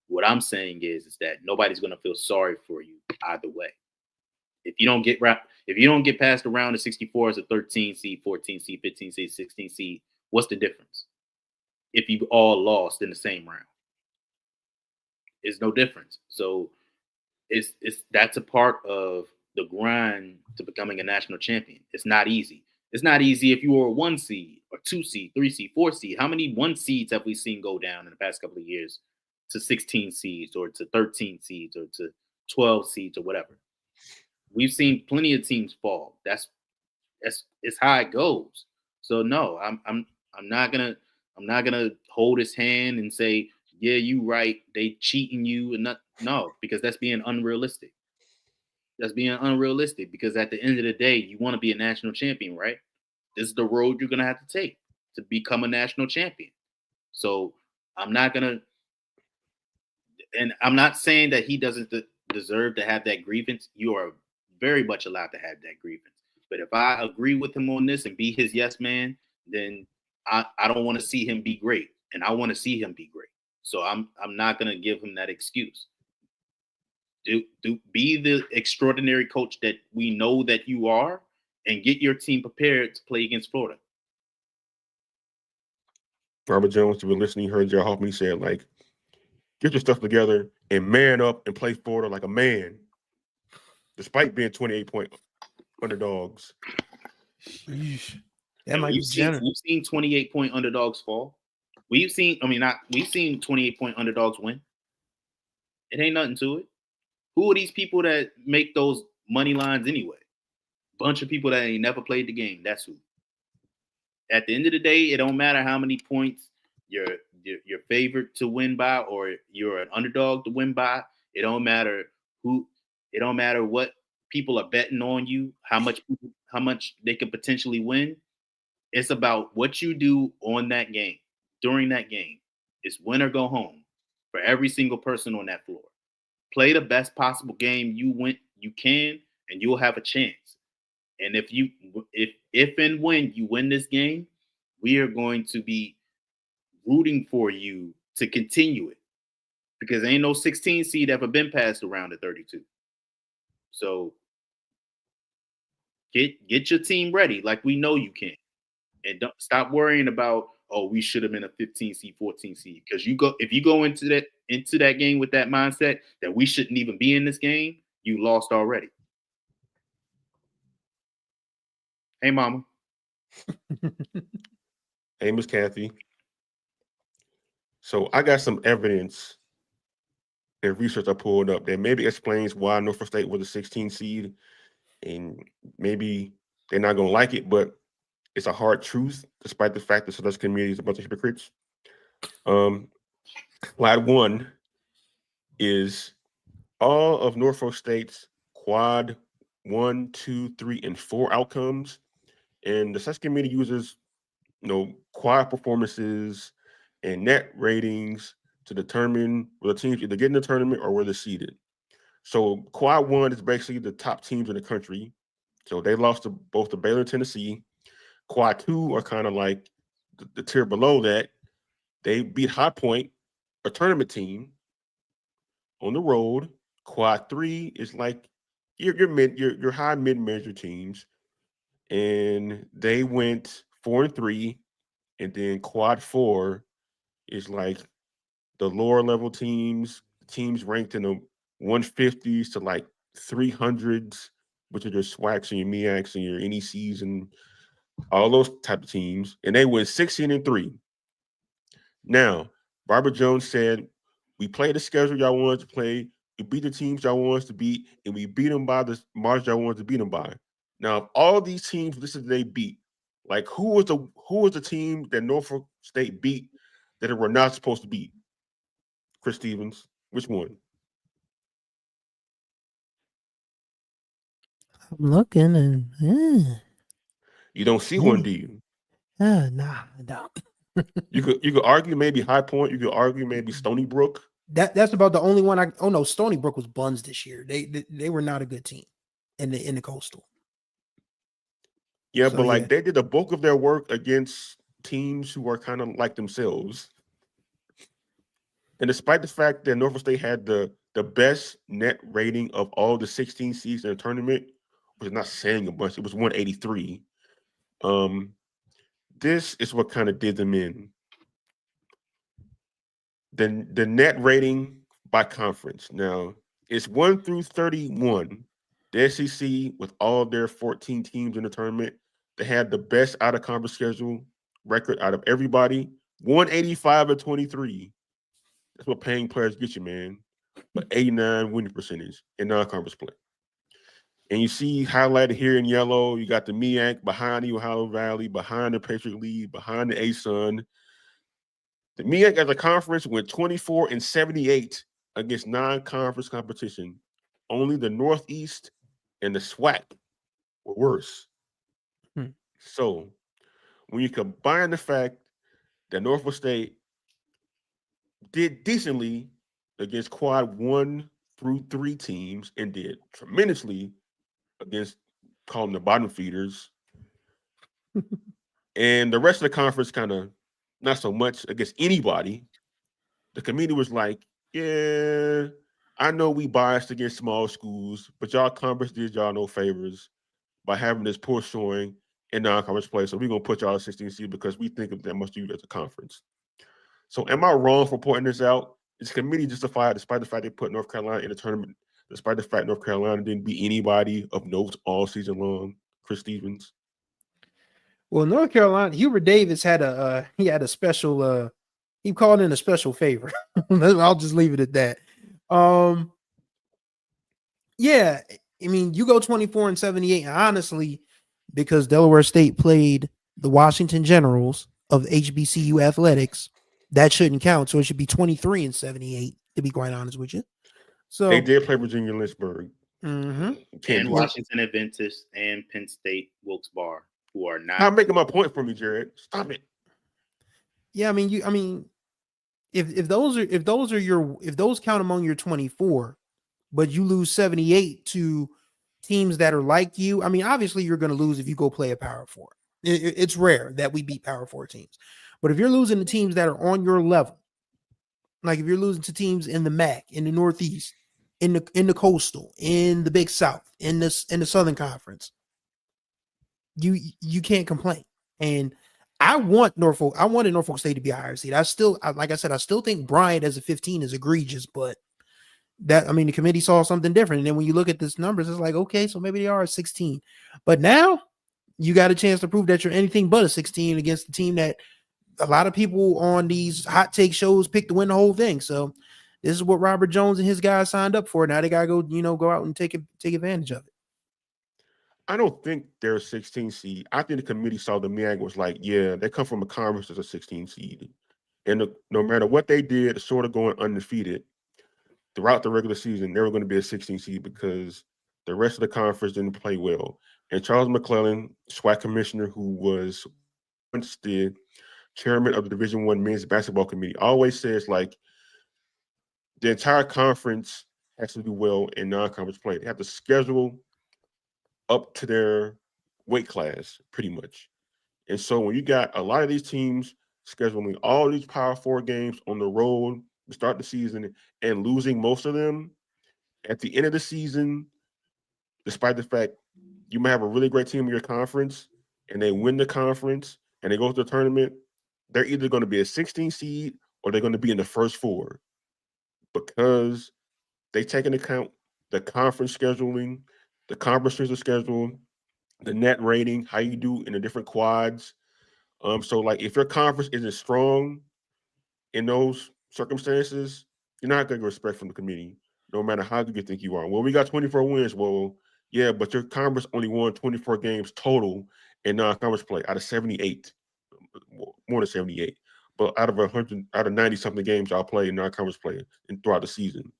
What I'm saying is that nobody's going to feel sorry for you either way. If you don't get past the round of 64 as a 13 seed, 14 seed, 15 seed, 16 seed, what's the difference? If you all lost in the same round, it's no difference. So that's a part of the grind to becoming a national champion. It's not easy. It's not easy if you were a 1 seed or 2 seed, 3 seed, 4 seed. How many 1 seeds have we seen go down in the past couple of years to 16 seeds or to 13 seeds or to 12 seeds or whatever? We've seen plenty of teams fall. That's how it goes. So no, I'm not gonna hold his hand and say, yeah, you right, they cheating you, and no, because that's being unrealistic. That's being unrealistic, because at the end of the day, you want to be a national champion, right? This is the road you're gonna have to take to become a national champion. So I'm not saying that he doesn't deserve to have that grievance. You are very much allowed to have that grievance. But if I agree with him on this and be his yes man, then I don't want to see him be great, and I want to see him be great. So I'm not going to give him that excuse. Be the extraordinary coach that we know that you are, and get your team prepared to play against Florida. Robert Jones, you were listening, you heard Jared Hoffman said, get your stuff together and man up and play Florida like a man, despite being 28-point underdogs. That might be generous. We've seen 28-point underdogs fall. We've seen 28-point underdogs win. It ain't nothing to it. Who are these people that make those money lines anyway? Bunch of people that ain't never played the game. That's who. At the end of the day, it don't matter how many points you're favored to win by or you're an underdog to win by. It don't matter who. It don't matter what people are betting on you, how much they could potentially win. It's about what you do on that game, during that game. It's win or go home for every single person on that floor. Play the best possible game you can, and you'll have a chance. And if and when you win this game, we are going to be rooting for you to continue it, because there ain't no 16 seed ever been past the round of 32. So get your team ready like we know you can. And don't stop worrying about, oh, we should have been a 15 seed, 14 seed. Because if you go into that game with that mindset that we shouldn't even be in this game, you lost already. Hey, Mama. Hey, Miss Kathy. So I got some evidence and research I pulled up that maybe explains why Norfolk State was a 16 seed, and maybe they're not going to like it, but it's a hard truth, despite the fact that Selection Committee is a bunch of hypocrites. Slide 1 is all of Norfolk State's quad 1, 2, 3, and 4 outcomes, and the Selection Committee uses quad performances and net ratings to determine whether teams either get in the tournament or where they're seeded. So quad 1 is basically the top teams in the country. So they lost to both the Baylor and Tennessee. Quad 2 are kind of like the tier below that. They beat High Point, a tournament team, on the road. Quad 3 is like your high mid-major teams, and they went 4-3. And then quad 4 is like the lower level teams ranked in the 150s to like 300s, which are your SWACs and your MEACs and your NECs and all those type of teams. And they went 16-3. Now, Barbara Jones said, we played the schedule y'all wanted to play. We beat the teams y'all wanted us to beat, and we beat them by the margin y'all wanted to beat them by. Now, of all these teams listed they beat, like who was the team that Norfolk State beat that it were not supposed to beat? Chris Stevens, which one? I'm looking and You don't see one, do you? nah, I don't. You could argue maybe High Point. You could argue maybe Stony Brook. That's about the only one. Stony Brook was buns this year. They were not a good team in the Coastal. Yeah, so, but they did the bulk of their work against teams who are kind of like themselves. And despite the fact that Norfolk State had the best net rating of all the 16 seeds in the tournament, which is not saying a bunch, it was 183. This is what kind of did them in. Then the net rating by conference. Now, it's 1 through 31. The SEC, with all their 14 teams in the tournament, they had the best out-of-conference schedule record out of everybody, 185-23. That's what paying players get you, man. But 89 winning percentage in non-conference play. And you see highlighted here in yellow, you got the MEAC behind the Ohio Valley, behind the Patriot League, behind the ASUN. The MEAC as a conference went 24-78 against non-conference competition. Only the Northeast and the SWAC were worse. So when you combine the fact that Norfolk State did decently against quad 1 through 3 teams and did tremendously against, call them the bottom feeders, and the rest of the conference kind of not so much against anybody, the committee was like, yeah, I know we biased against small schools, but y'all conference did y'all no favors by having this poor showing in non-conference play. So we're going to put y'all at 16 seed because we think of that much you as a conference. So am I wrong for pointing this out? Is the committee justified despite the fact they put North Carolina in the tournament, despite the fact North Carolina didn't beat anybody of note all season long? Chris Stevens? Well, North Carolina, Hubert Davis had a special He called in a special favor. I'll just leave it at that. Yeah, I mean, you go 24-78, and honestly, because Delaware State played the Washington Generals of HBCU athletics, that shouldn't count. So it should be 23-78, to be quite honest with you. So They did play Virginia Lynchburg. mhm. And Washington Adventist and Penn State Wilkes-Barre, who are not. Stop making my point for me, Jared. Stop it. Yeah, I mean, if those count among your 24, but you lose 78 to teams that are like you, I mean, obviously you're going to lose if you go play a Power Four. It's rare that we beat Power Four teams, but if you're losing to teams that are on your level, like if you're losing to teams in the MAC, in the Northeast, in the Coastal, in the Big South, in the Southern Conference, you can't complain. And I wanted Norfolk State to be a higher seed. Like I said, I still think Bryant as a 15 is egregious, but the committee saw something different. And then when you look at this numbers, it's like, okay, so maybe they are a 16. But now you got a chance to prove that you're anything but a 16 against the team that a lot of people on these hot take shows pick to win the whole thing. So this is what Robert Jones and his guys signed up for. Now they got to go out and take advantage of it. I don't think they're a 16 seed. I think the committee saw the MEAG was like, yeah, they come from a conference as a 16 seed. And no matter what they did, sort of going undefeated throughout the regular season, they were going to be a 16 seed because the rest of the conference didn't play well. And Charles McClellan, SWAC commissioner, who was once the chairman of the Division I men's basketball committee, always says like the entire conference has to do well in non-conference play. They have to schedule up to their weight class, pretty much. And so when you got a lot of these teams scheduling all these Power Four games on the road to start the season and losing most of them, at the end of the season, despite the fact you might have a really great team in your conference and they win the conference and they go to the tournament, they're either going to be a 16 seed or they're going to be in the first four because they take into account the conference scheduling, the conference schedule, the net rating, how you do in the different quads. So like if your conference isn't strong in those circumstances, you're not going to get respect from the committee, no matter how good you think you are. Well, we got 24 wins. Well, yeah, but your conference only won 24 games total in non-conference play out of 78, more than 78. But out of 90 something games y'all play in non-conference play and throughout the season.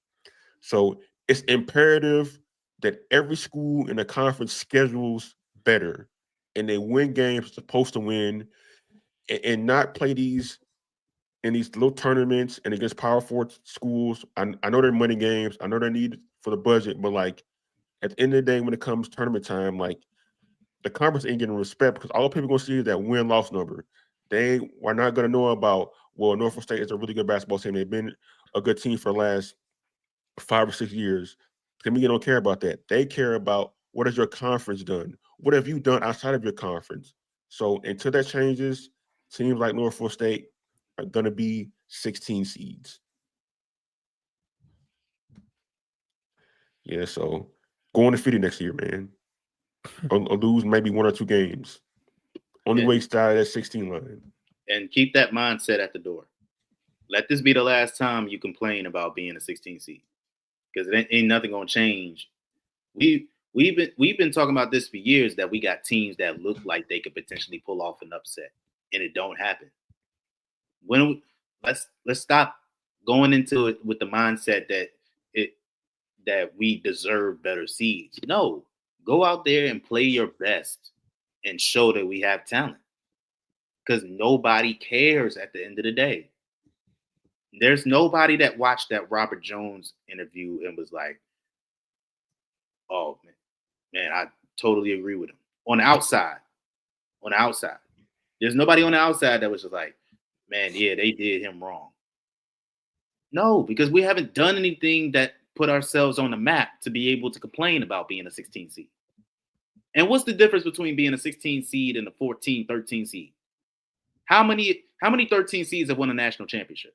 So it's imperative that every school in the conference schedules better and they win games supposed to win and not play these in these little tournaments and against Power Four schools. I know they're money games. I know they're needed for the budget, but like at the end of the day, when it comes tournament time, like the conference ain't getting respect because all people are going to see is that win-loss number. They are not going to know about, well, Norfolk State is a really good basketball team. They've been a good team for the last 5 or 6 years. To me, you don't care about that. They care about what has your conference done? What have you done outside of your conference? So until that changes, teams like Norfolk State are going to be 16 seeds. Yeah, so go undefeated next year, man. or lose maybe 1 or 2 games. Only way start at that 16 line. And keep that mindset at the door. Let this be the last time you complain about being a 16 seed. Because it ain't nothing gonna change. We've been talking about this for years, that we got teams that look like they could potentially pull off an upset, and it don't happen. Let's stop going into it with the mindset that we deserve better seeds. No, go out there and play your best and show that we have talent. Because nobody cares at the end of the day. There's nobody that watched that Robert Jones interview and was like, oh, man, I totally agree with him. On the outside. There's nobody on the outside that was just like, man, yeah, they did him wrong. No, because we haven't done anything that put ourselves on the map to be able to complain about being a 16 seed. And what's the difference between being a 16 seed and a 14, 13 seed? How many 13 seeds have won a national championship?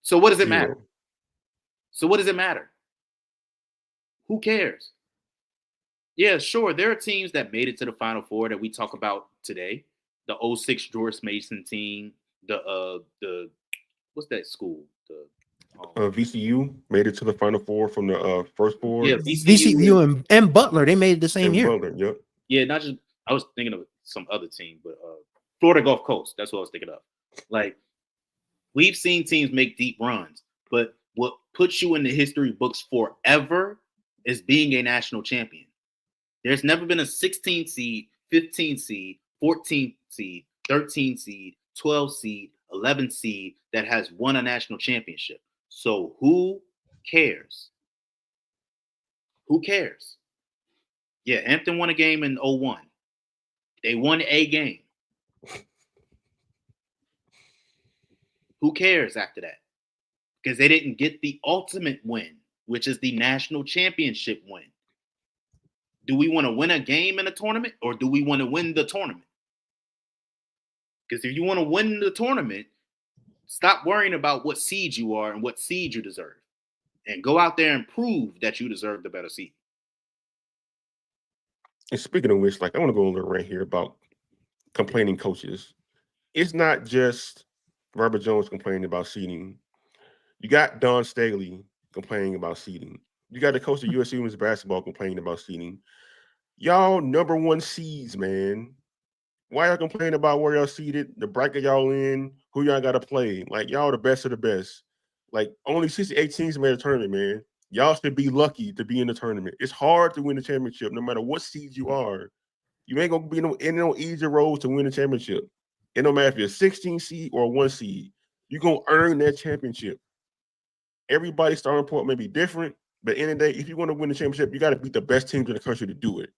So what does it matter? Who cares? Yeah, sure. There are teams that made it to the Final Four that we talk about today, the 06 George Mason team, the what's that school? VCU made it to the Final Four from the first board. Yeah, VCU and Butler, they made it the same and year. Butler, yep. Yeah, not just I was thinking of some other team, but Florida Gulf Coast. That's what I was thinking of. Like, we've seen teams make deep runs, but what puts you in the history books forever is being a national champion. There's never been a 16 seed, 15 seed, 14 seed, 13 seed, 12 seed, 11 seed that has won a national championship. So who cares? Who cares? Yeah, Hampton won a game in 01. They won a game. Who cares after that? Because they didn't get the ultimate win, which is the national championship win. Do we want to win a game in a tournament, or do we want to win the tournament? Because if you want to win the tournament, stop worrying about what seed you are and what seed you deserve, and go out there and prove that you deserve the better seed. And speaking of which, like, I want to go a little right here about complaining coaches. It's not just Robert Jones complaining about seeding. You got Don Staley complaining about seeding. You got the coach of USC women's basketball complaining about seeding. Y'all number one seeds, man. Why y'all complaining about where y'all seated, the bracket y'all in, who y'all got to play? Like, y'all the best of the best. Like, only 68 teams made a tournament, man. Y'all should be lucky to be in the tournament. It's hard to win the championship, no matter what seed you are. You ain't gonna be in no easy road to win the championship. It don't matter if you're a 16 seed or a 1 seed. You're gonna earn that championship. Everybody's starting point may be different, but at the end of the day, if you want to win the championship, you got to beat the best teams in the country to do it.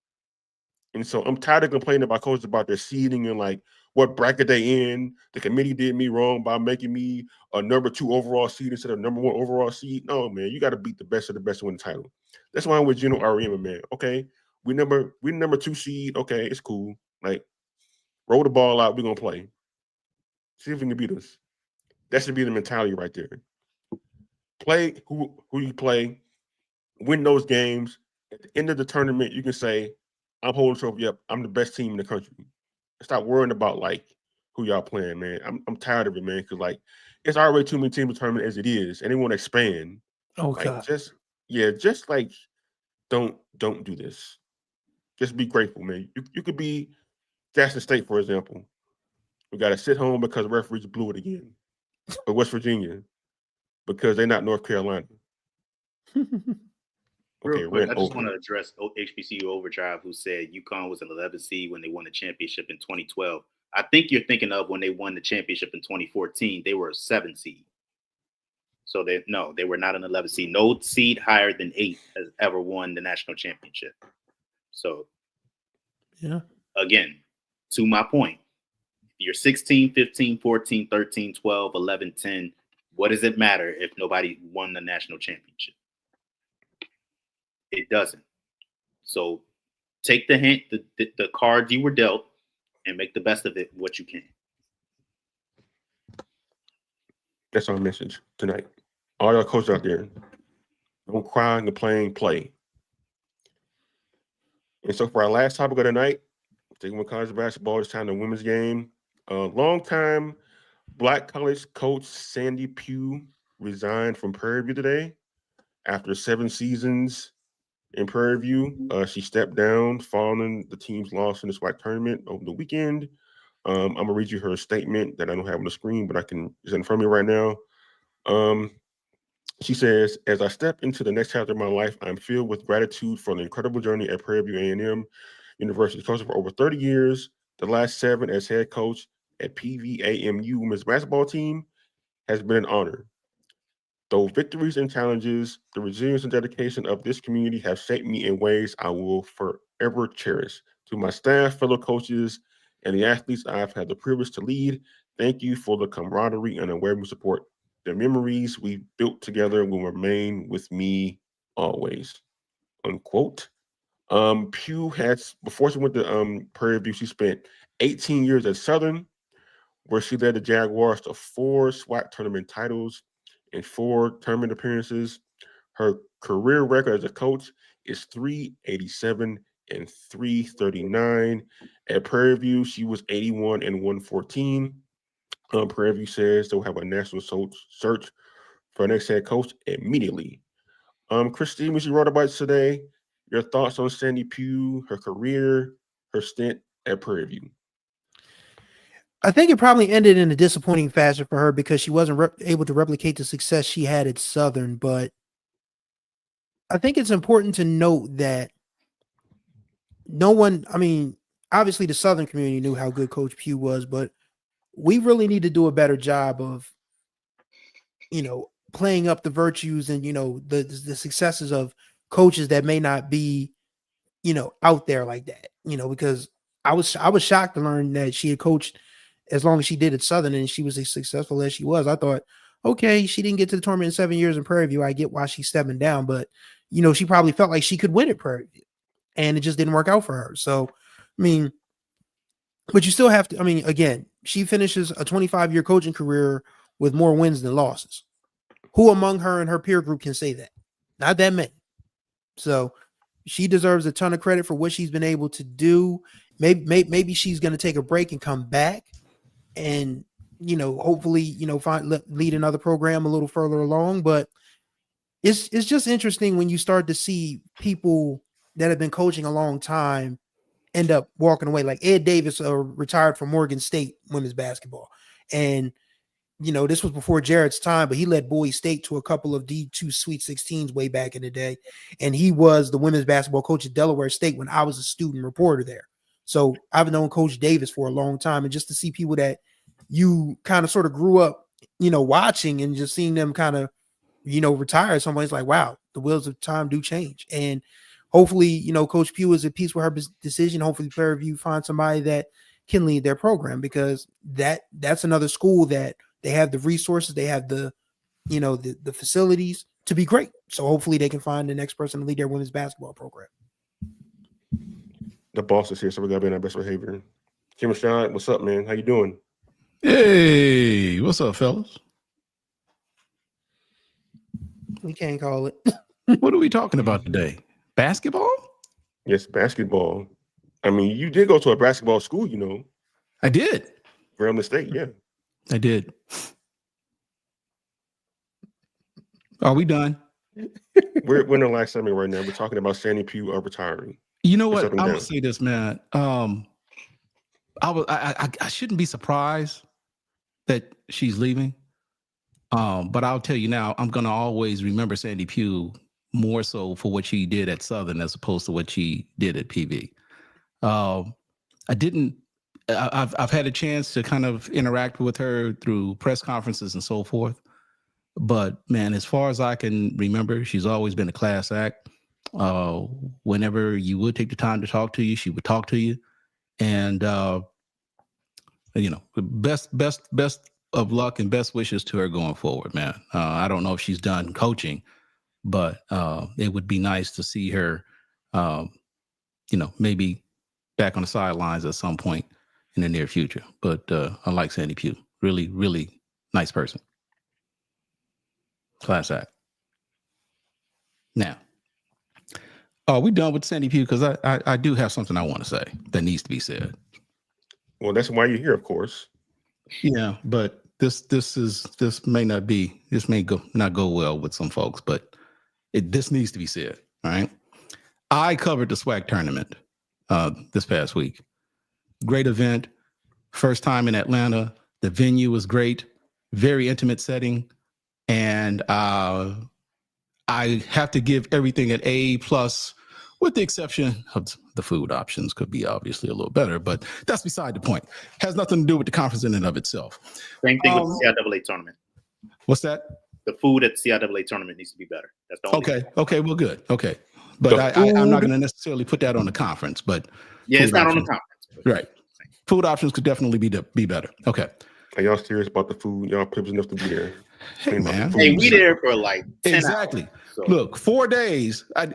And so I'm tired of complaining about coaches about their seeding and like what bracket they in. The committee did me wrong by making me a number 2 overall seed instead of number 1 overall seed. No, man, you got to beat the best of the best to win the title. That's why I'm with Gino Auriemma, man. Okay, we number 2 seed. Okay, it's cool. Like, roll the ball out. We're gonna play. See if we can beat us. That should be the mentality right there. Play who you play. Win those games. At the end of the tournament, you can say, I'm holding the trophy up. I'm the best team in the country. Stop worrying about like who y'all playing, man. I'm tired of it, man. Because like it's already too many teams in the tournament as it is, and they want to expand. Oh like, God. just like don't do this. Just be grateful, man. You could be Jackson State, for example. We got to sit home because referees blew it again. But West Virginia, because they're not North Carolina. Okay, Real quick, I just over. want to address HBCU Overdrive, who said UConn was an 11 seed when they won the championship in 2012. I think you're thinking of when they won the championship in 2014. They were a 7 seed. So they were not an 11 seed. No seed higher than 8 has ever won the national championship. So, Yeah. Again, to my point, you're 16, 15, 14, 13, 12, 11, 10. What does it matter if nobody won the national championship? It doesn't. So take the hint, the card you were dealt, and make the best of it what you can. That's our message tonight. All y'all coaches out there, don't cry, complain, play. And so for our last topic of the night, taking with college basketball, it's time the women's game. Longtime Black college coach Sandy Pugh resigned from Prairie View today after 7 seasons in Prairie View. She stepped down following the team's loss in the SWAC tournament over the weekend. I'm gonna read you her statement that I don't have on the screen, but it's in front of me right now. She says, "As I step into the next chapter of my life, I'm filled with gratitude for the incredible journey at Prairie View A&M University, coaching for over 30 years. The last 7 as head coach at PVAMU women's basketball team has been an honor. Though victories and challenges, the resilience and dedication of this community have shaped me in ways I will forever cherish. To my staff, fellow coaches, and the athletes I've had the privilege to lead, thank you for the camaraderie and unwavering support. The memories we built together will remain with me always." Unquote. Pugh has, before she went to Prairie View, she spent 18 years at Southern, where she led the Jaguars to 4 SWAC tournament titles and 4 tournament appearances. Her career record as a coach is 387 and 339. At Prairie View, she was 81 and 114. Prairie View says they'll have a national search for our next head coach immediately. Christine, we wrote about today. Your thoughts on Sandy Pugh, her career, her stint at Prairie View? I think it probably ended in a disappointing fashion for her because she wasn't able to replicate the success she had at Southern. But I think it's important to note that no one, I mean, obviously the Southern community knew how good Coach Pugh was, but we really need to do a better job of, playing up the virtues and, the successes of coaches that may not be, out there like that, because I was shocked to learn that she had coached as long as she did at Southern and she was as successful as she was. I thought, okay, she didn't get to the tournament in 7 years in Prairie View. I get why she's stepping down, but she probably felt like she could win at Prairie View and it just didn't work out for her. So, I mean, but you still have to, again, she finishes a 25-year coaching career with more wins than losses. Who among her and her peer group can say that? Not that many. So she deserves a ton of credit for what she's been able to do. Maybe she's going to take a break and come back and, hopefully, lead another program a little further along. But it's just interesting when you start to see people that have been coaching a long time end up walking away. Like Ed Davis retired from Morgan State women's basketball. And, this was before Jared's time, but he led Bowie State to a couple of D2 Sweet 16s way back in the day. And he was the women's basketball coach at Delaware State when I was a student reporter there. So I've known Coach Davis for a long time. And just to see people that you kind of sort of grew up, watching and just seeing them kind of, retire at some point, it's like, wow, the wheels of time do change. And hopefully, Coach Pugh is at peace with her decision. Hopefully Prairie View finds somebody that can lead their program, because that's another school that they have the resources, they have the facilities to be great. So hopefully they can find the next person to lead their women's basketball program. The boss is here, so we gotta be in our best behavior. Kim Rashad, what's up, man? How you doing? Hey, what's up, fellas? We can't call it. What are we talking about today? Basketball? Yes, basketball. You did go to a basketball school, I did. Grambling State, yeah. I did. Are we done? We're in the last segment right now. We're talking about Sandy Pugh retiring. You know what? I'm gonna say this, man. I shouldn't be surprised that she's leaving. But I'll tell you now, I'm gonna always remember Sandy Pugh more so for what she did at Southern as opposed to what she did at PV. I've had a chance to kind of interact with her through press conferences and so forth. But man, as far as I can remember, she's always been a class act. Whenever you would take the time to talk to you, she would talk to you. And, best of luck and best wishes to her going forward, man. I don't know if she's done coaching, but it would be nice to see her, maybe back on the sidelines at some point in the near future. But I like Sandy Pugh. Really, really nice person. Class act. Now, are we done with Sandy Pugh? Because I do have something I want to say that needs to be said. Well, that's why you're here, of course. Yeah, but this may not go well with some folks, but this needs to be said. All right. I covered the SWAC tournament this past week. Great event. First time in Atlanta. The venue was great. Very intimate setting. And I have to give everything an A+, with the exception of the food options could be obviously a little better, but that's beside the point. Has nothing to do with the conference in and of itself. Same thing with the CIAA tournament. What's that? The food at the CIAA tournament needs to be better. That's the only thing. Okay, well, good. Okay. But I'm not going to necessarily put that on the conference, but yeah, it's not options, on the conference. Right. Food options could definitely be better. Okay. Are y'all serious about the food? Y'all privileged enough to be there. Hey, man. Hey, we there for like 10 exactly. hours, so. Look, 4 days. I'm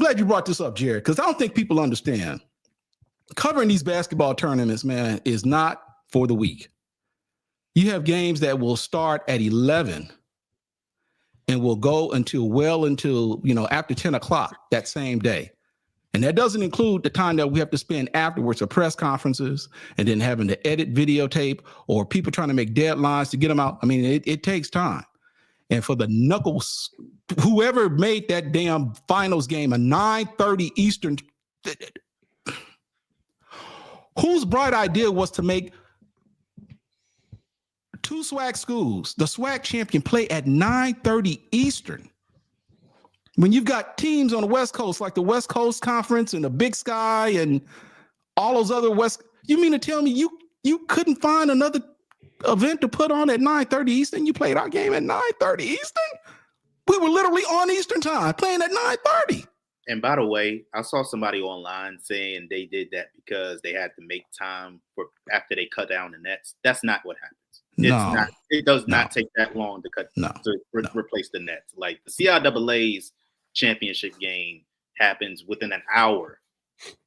glad you brought this up, Jared, because I don't think people understand. Covering these basketball tournaments, man, is not for the weak. You have games that will start at 11 and will go until after 10 o'clock that same day. And that doesn't include the time that we have to spend afterwards or press conferences and then having to edit videotape or people trying to make deadlines to get them out. I mean, it takes time. And for the knuckles, whoever made that damn finals game a 9:30 Eastern, whose bright idea was to make two SWAC schools, the SWAC champion, play at 9:30 Eastern? When you've got teams on the West Coast, like the West Coast Conference and the Big Sky and all those other you mean to tell me you couldn't find another event to put on at 9:30 Eastern? You played our game at 9:30 Eastern? We were literally on Eastern time playing at 9:30. And by the way, I saw somebody online saying they did that because they had to make time for after they cut down the nets. That's not what happens. It does not take that long to replace the nets. Like the CIAA's championship game happens within an hour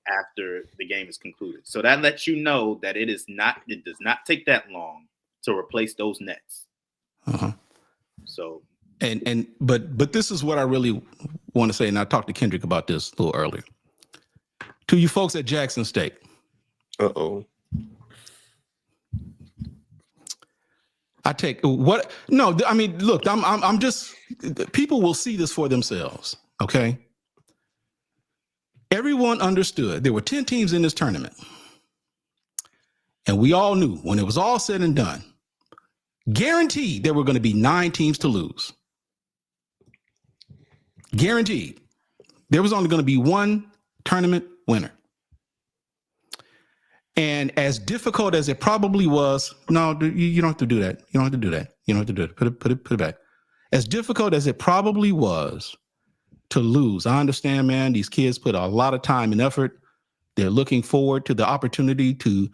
after the game is concluded. So that lets you know that it does not take that long to replace those nets. Uh-huh. So but this is what I really want to say, and I talked to Kendrick about this a little earlier. To you folks at Jackson State. Uh-oh. I mean, look, I'm just, people will see this for themselves, okay? Everyone understood there were 10 teams in this tournament. And we all knew when it was all said and done, guaranteed there were going to be 9 teams to lose. Guaranteed. There was only going to be one tournament winner. And as difficult as it probably was, no, you don't have to do that. You don't have to do that. You don't have to do it. Put it back. As difficult as it probably was to lose, I understand, man, these kids put a lot of time and effort. They're looking forward to the opportunity to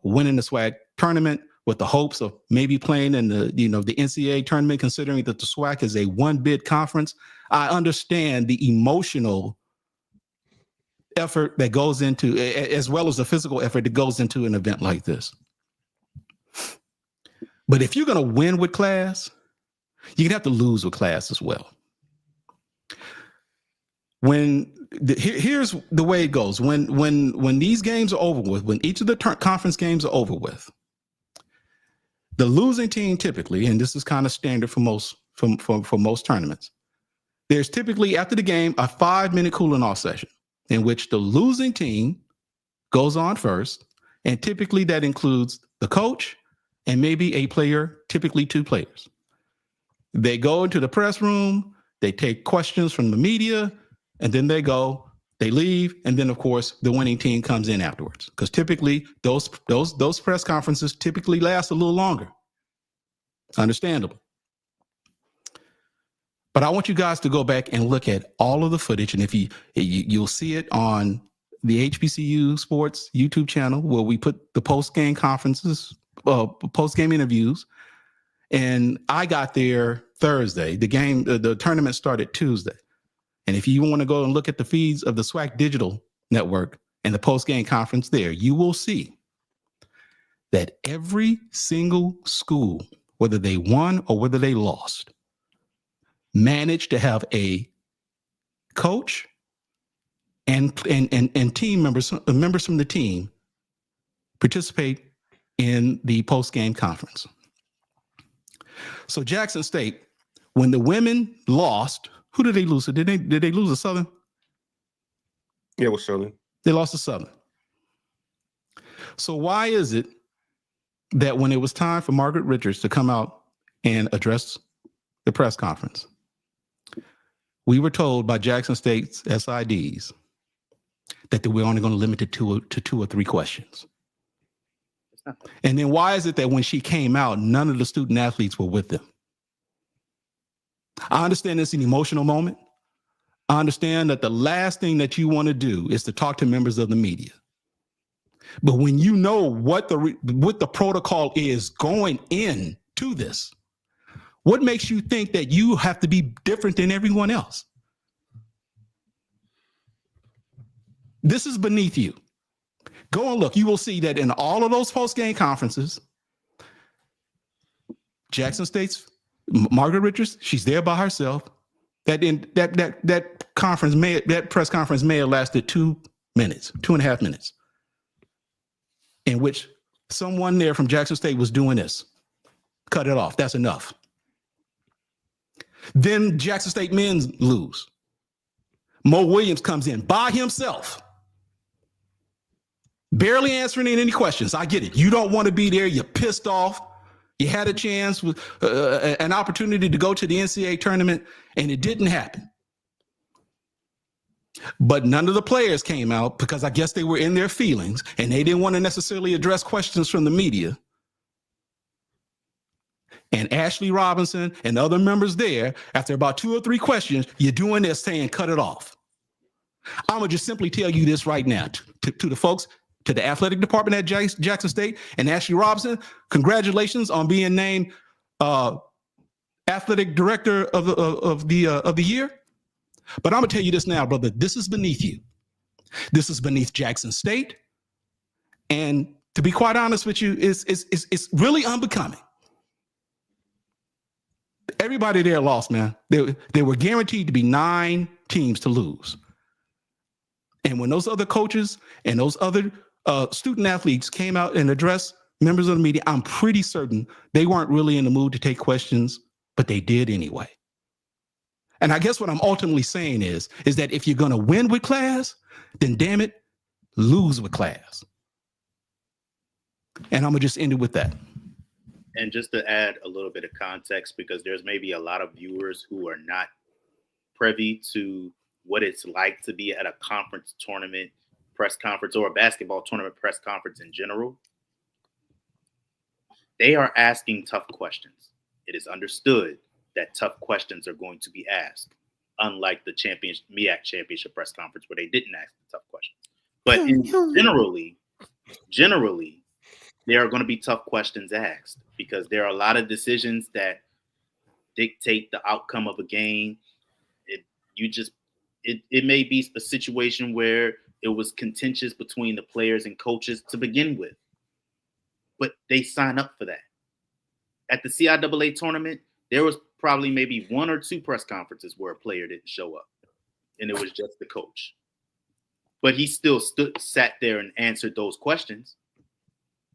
win in the SWAC tournament with the hopes of maybe playing in the NCAA tournament, considering that the SWAC is a one-bid conference. I understand the emotional effort that goes into, as well as the physical effort that goes into an event like this. But if you're going to win with class, you're going to have to lose with class as well. Here's the way it goes. When these games are over with, when each of the conference games are over with, the losing team typically, and this is kind of standard for most tournaments, there's typically after the game a 5-minute cooling off session in which the losing team goes on first, and typically that includes the coach and maybe a player, typically 2 players. They go into the press room, they take questions from the media, and then they leave, and then of course the winning team comes in afterwards. Because typically those press conferences typically last a little longer. Understandable. But I want you guys to go back and look at all of the footage, and if you'll see it on the HBCU Sports YouTube channel, where we put the post-game conferences, post-game interviews. And I got there Thursday. The tournament started Tuesday. And if you want to go and look at the feeds of the SWAC Digital Network and the post-game conference there, you will see that every single school, whether they won or whether they lost, managed to have a coach and team members from the team participate in the post-game conference. So Jackson State, when the women lost, who did they lose to? Did they lose to Southern? Yeah, it was Southern. They lost to Southern. So why is it that when it was time for Margaret Richards to come out and address the press conference, we were told by Jackson State's SIDs that they were only going to limit it to 2 or 3 questions? And then why is it that when she came out, none of the student athletes were with them? I understand it's an emotional moment. I understand that the last thing that you want to do is to talk to members of the media. But when you know what the protocol is going into this, what makes you think that you have to be different than everyone else? This is beneath you. Go and look. You will see that in all of those post-game conferences, Jackson State's Margaret Richards, she's there by herself. That press conference may have lasted 2.5 minutes, in which someone there from Jackson State was doing this. Cut it off. That's enough. Then Jackson State men's lose. Mo Williams comes in by himself, barely answering any questions. I get it. You don't want to be there. You're pissed off. You had a chance with an opportunity to go to the NCAA tournament, and it didn't happen. But none of the players came out because I guess they were in their feelings, and they didn't want to necessarily address questions from the media. And Ashley Robinson and other members there, after about 2 or 3 questions, you're doing this, saying, cut it off. I'm going to just simply tell you this right now to the folks, to the athletic department at Jackson State and Ashley Robinson. Congratulations on being named athletic director of the year. But I'm going to tell you this now, brother. This is beneath you. This is beneath Jackson State. And to be quite honest with you, it's really unbecoming. Everybody there lost, man. They were guaranteed to be 9 teams to lose. And when those other coaches and those other student athletes came out and addressed members of the media, I'm pretty certain they weren't really in the mood to take questions, but they did anyway. And I guess what I'm ultimately saying is that if you're going to win with class, then damn it, lose with class. And I'm going to just end it with that. And just to add a little bit of context, because there's maybe a lot of viewers who are not privy to what it's like to be at a conference tournament press conference or a basketball tournament press conference in general. They are asking tough questions. It is understood that tough questions are going to be asked, unlike the MEAC championship press conference where they didn't ask the tough questions. But generally, there are going to be tough questions asked because there are a lot of decisions that dictate the outcome of a game. It may be a situation where it was contentious between the players and coaches to begin with, but they sign up for that. At the CIAA tournament, there was probably maybe 1 or 2 press conferences where a player didn't show up, and it was just the coach. But he still sat there and answered those questions.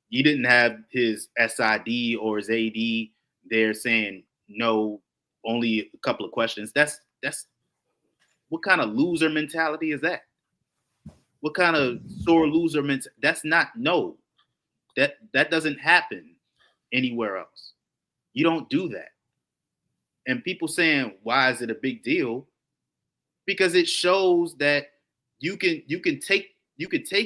You didn't have his SID or his AD there saying, no, only a couple of questions. That's what kind of loser mentality is that? What kind of sore loser mentality? That's not, no. That doesn't happen anywhere else. You don't do that. And people saying, why is it a big deal? Because it shows that you can take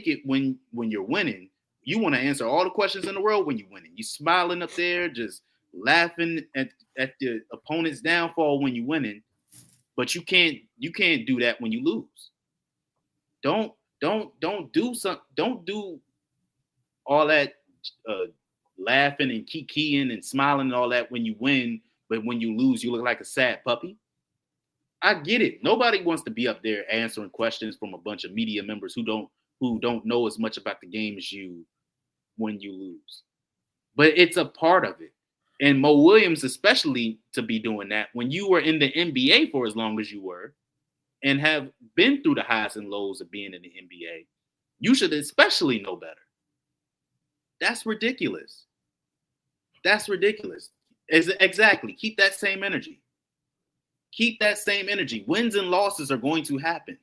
it when you're winning. You want to answer all the questions in the world when you're winning. You smiling up there, just laughing at the opponent's downfall when you're winning, but you can't do that when you lose. Don't do all that laughing and kikiing and smiling and all that when you win, but when you lose, you look like a sad puppy. I get it. Nobody wants to be up there answering questions from a bunch of media members who don't know as much about the game as you when you lose. But it's a part of it. And Mo Williams, especially, to be doing that when you were in the NBA for as long as you were and have been through the highs and lows of being in the NBA, you should especially know better. That's ridiculous. That's ridiculous. Exactly. Keep that same energy. Keep that same energy. Wins and losses are going to happen.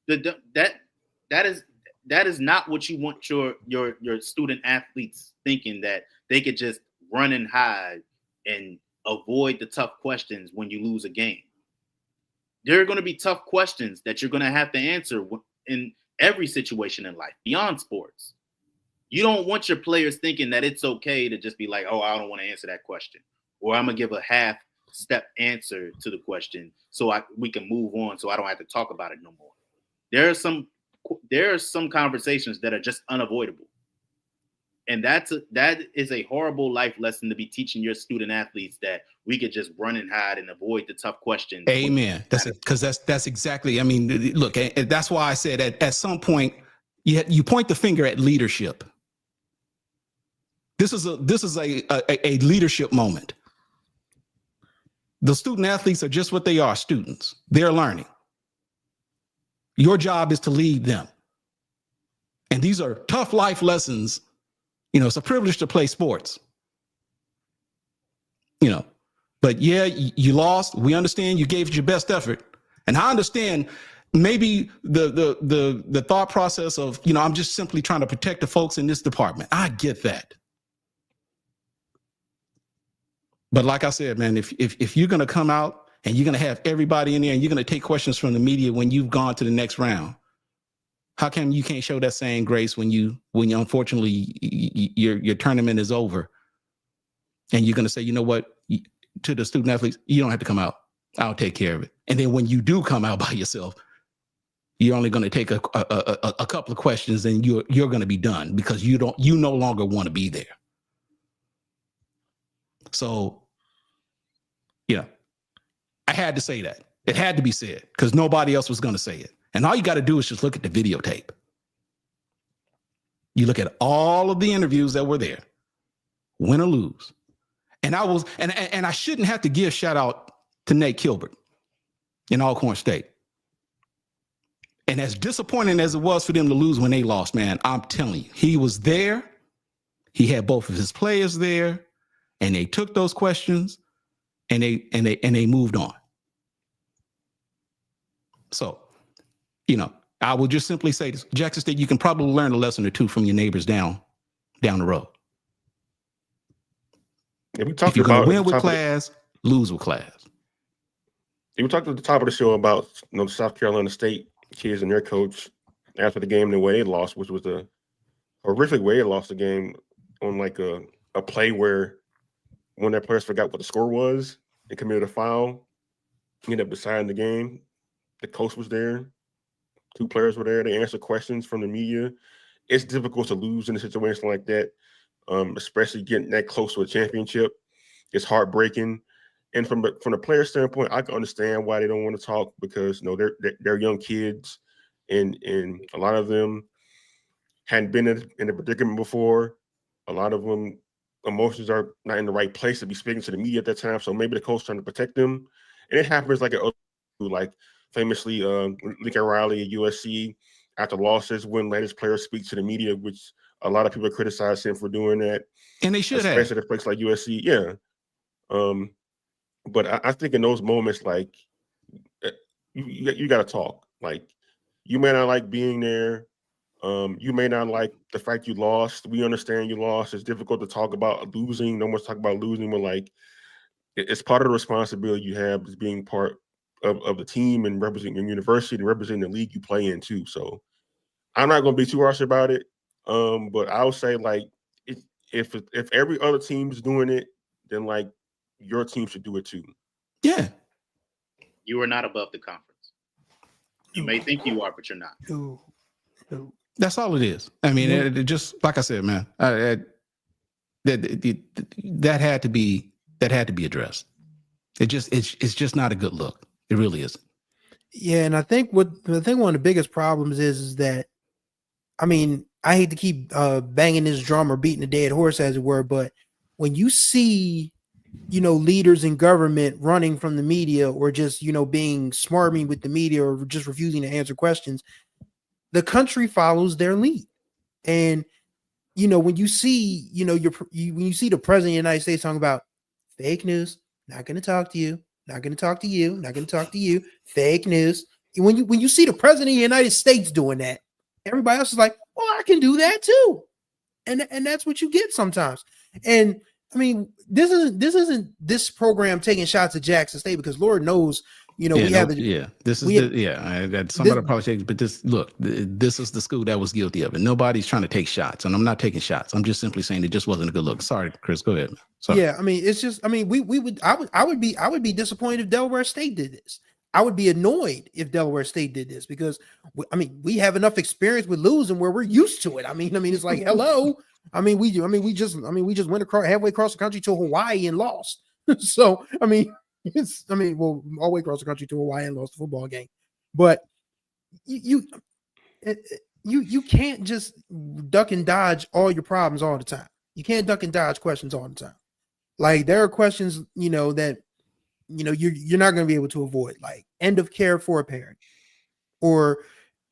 That is not what you want your student athletes thinking, that they could just run and hide and avoid the tough questions when you lose a game. There are going to be tough questions that you're going to have to answer in every situation in life, beyond sports. You don't want your players thinking that it's okay to just be like, oh, I don't want to answer that question, or I'm going to give a half-step answer to the question so we can move on so I don't have to talk about it no more. There are some conversations that are just unavoidable. And that is a horrible life lesson to be teaching your student athletes, that we could just run and hide and avoid the tough questions. Amen. That's exactly. I mean, look, that's why I said at some point you point the finger at leadership. This is a leadership moment. The student athletes are just what they are, students. They're learning. Your job is to lead them. And these are tough life lessons. It's a privilege to play sports. But yeah, you lost. We understand you gave it your best effort. And I understand maybe the thought process of, I'm just simply trying to protect the folks in this department. I get that. But like I said, man, if you're going to come out and you're going to have everybody in there and you're going to take questions from the media when you've gone to the next round, how come you can't show that same grace when you unfortunately your tournament is over and you're going to say, you know what, to the student athletes, you don't have to come out. I'll take care of it. And then when you do come out by yourself, you're only going to take a couple of questions and you're going to be done because you no longer want to be there. So, I had to say that. It had to be said because nobody else was going to say it. And all you got to do is just look at the videotape. You look at all of the interviews that were there, win or lose. And I shouldn't have to give shout out to Nate Kilbert in Alcorn State. And as disappointing as it was for them to lose when they lost, man, I'm telling you, he was there. He had both of his players there, and they took those questions and they moved on. So, I will just simply say this. Jackson State, you can probably learn a lesson or two from your neighbors down the road. Yeah, we talked if you're going about to win with class, lose with class. Yeah, we talked at the top of the show about the South Carolina State kids and their coach after the game, the way they lost, which was a horrific way they lost the game on like a play where one of their players forgot what the score was and committed a foul, ended up deciding the game. The coach was there. 2 players were there. They answered questions from the media. It's difficult to lose in a situation like that, especially getting that close to a championship. It's heartbreaking. And from the player standpoint, I can understand why they don't want to talk because they're young kids, and a lot of them hadn't been in a predicament before. A lot of them emotions are not in the right place to be speaking to the media at that time. So maybe the coach trying to protect them, and it happens like famously Lincoln Riley at USC after losses wouldn't let his players speak to the media, which a lot of people criticize him for doing that. And they should especially have. at a place like USC. Yeah. But I think in those moments, like you got to talk. Like you may not like being there. You may not like the fact you lost. We understand you lost. It's difficult to talk about losing. No one's talking about losing, but like it's part of the responsibility you have as being part of the team and representing your university and representing the league you play in too. So I'm not going to be too harsh about it. But I would say like if every other team is doing it, then like your team should do it too. Yeah. You are not above the conference. You may think you are, but you're not. No. That's all it is. I mean, it just like I said, man, that had to be addressed. It's just not a good look. It really isn't. Yeah, and I think one of the biggest problems is that, I mean, I hate to keep banging this drum or beating a dead horse, as it were, but when you see, leaders in government running from the media or just, being smarmy with the media or just refusing to answer questions, the country follows their lead. And, when you see, when you see the president of the United States talking about fake news, not going to talk to you, not going to talk to you, not going to talk to you, fake news. When you see the president of the United States doing that, everybody else is like, well, I can do that too. And that's what you get sometimes. And I mean, this isn't this program taking shots at Jackson State because Lord knows, somebody probably say, but this is the school that was guilty of it. Nobody's trying to take shots, and I'm not taking shots. I'm just simply saying it just wasn't a good look. Sorry, Chris, go ahead. Sorry. Yeah, I mean, it's just, I mean, I would be disappointed if Delaware State did this. I would be annoyed if Delaware State did this because we have enough experience with losing where we're used to it. I mean, it's like, hello. We just went halfway across the country to Hawaii and lost. So, all the way across the country to Hawaii and lost the football game. But you can't just duck and dodge all your problems all the time. You can't duck and dodge questions all the time. Like there are questions, that you're not going to be able to avoid, like end of care for a parent, or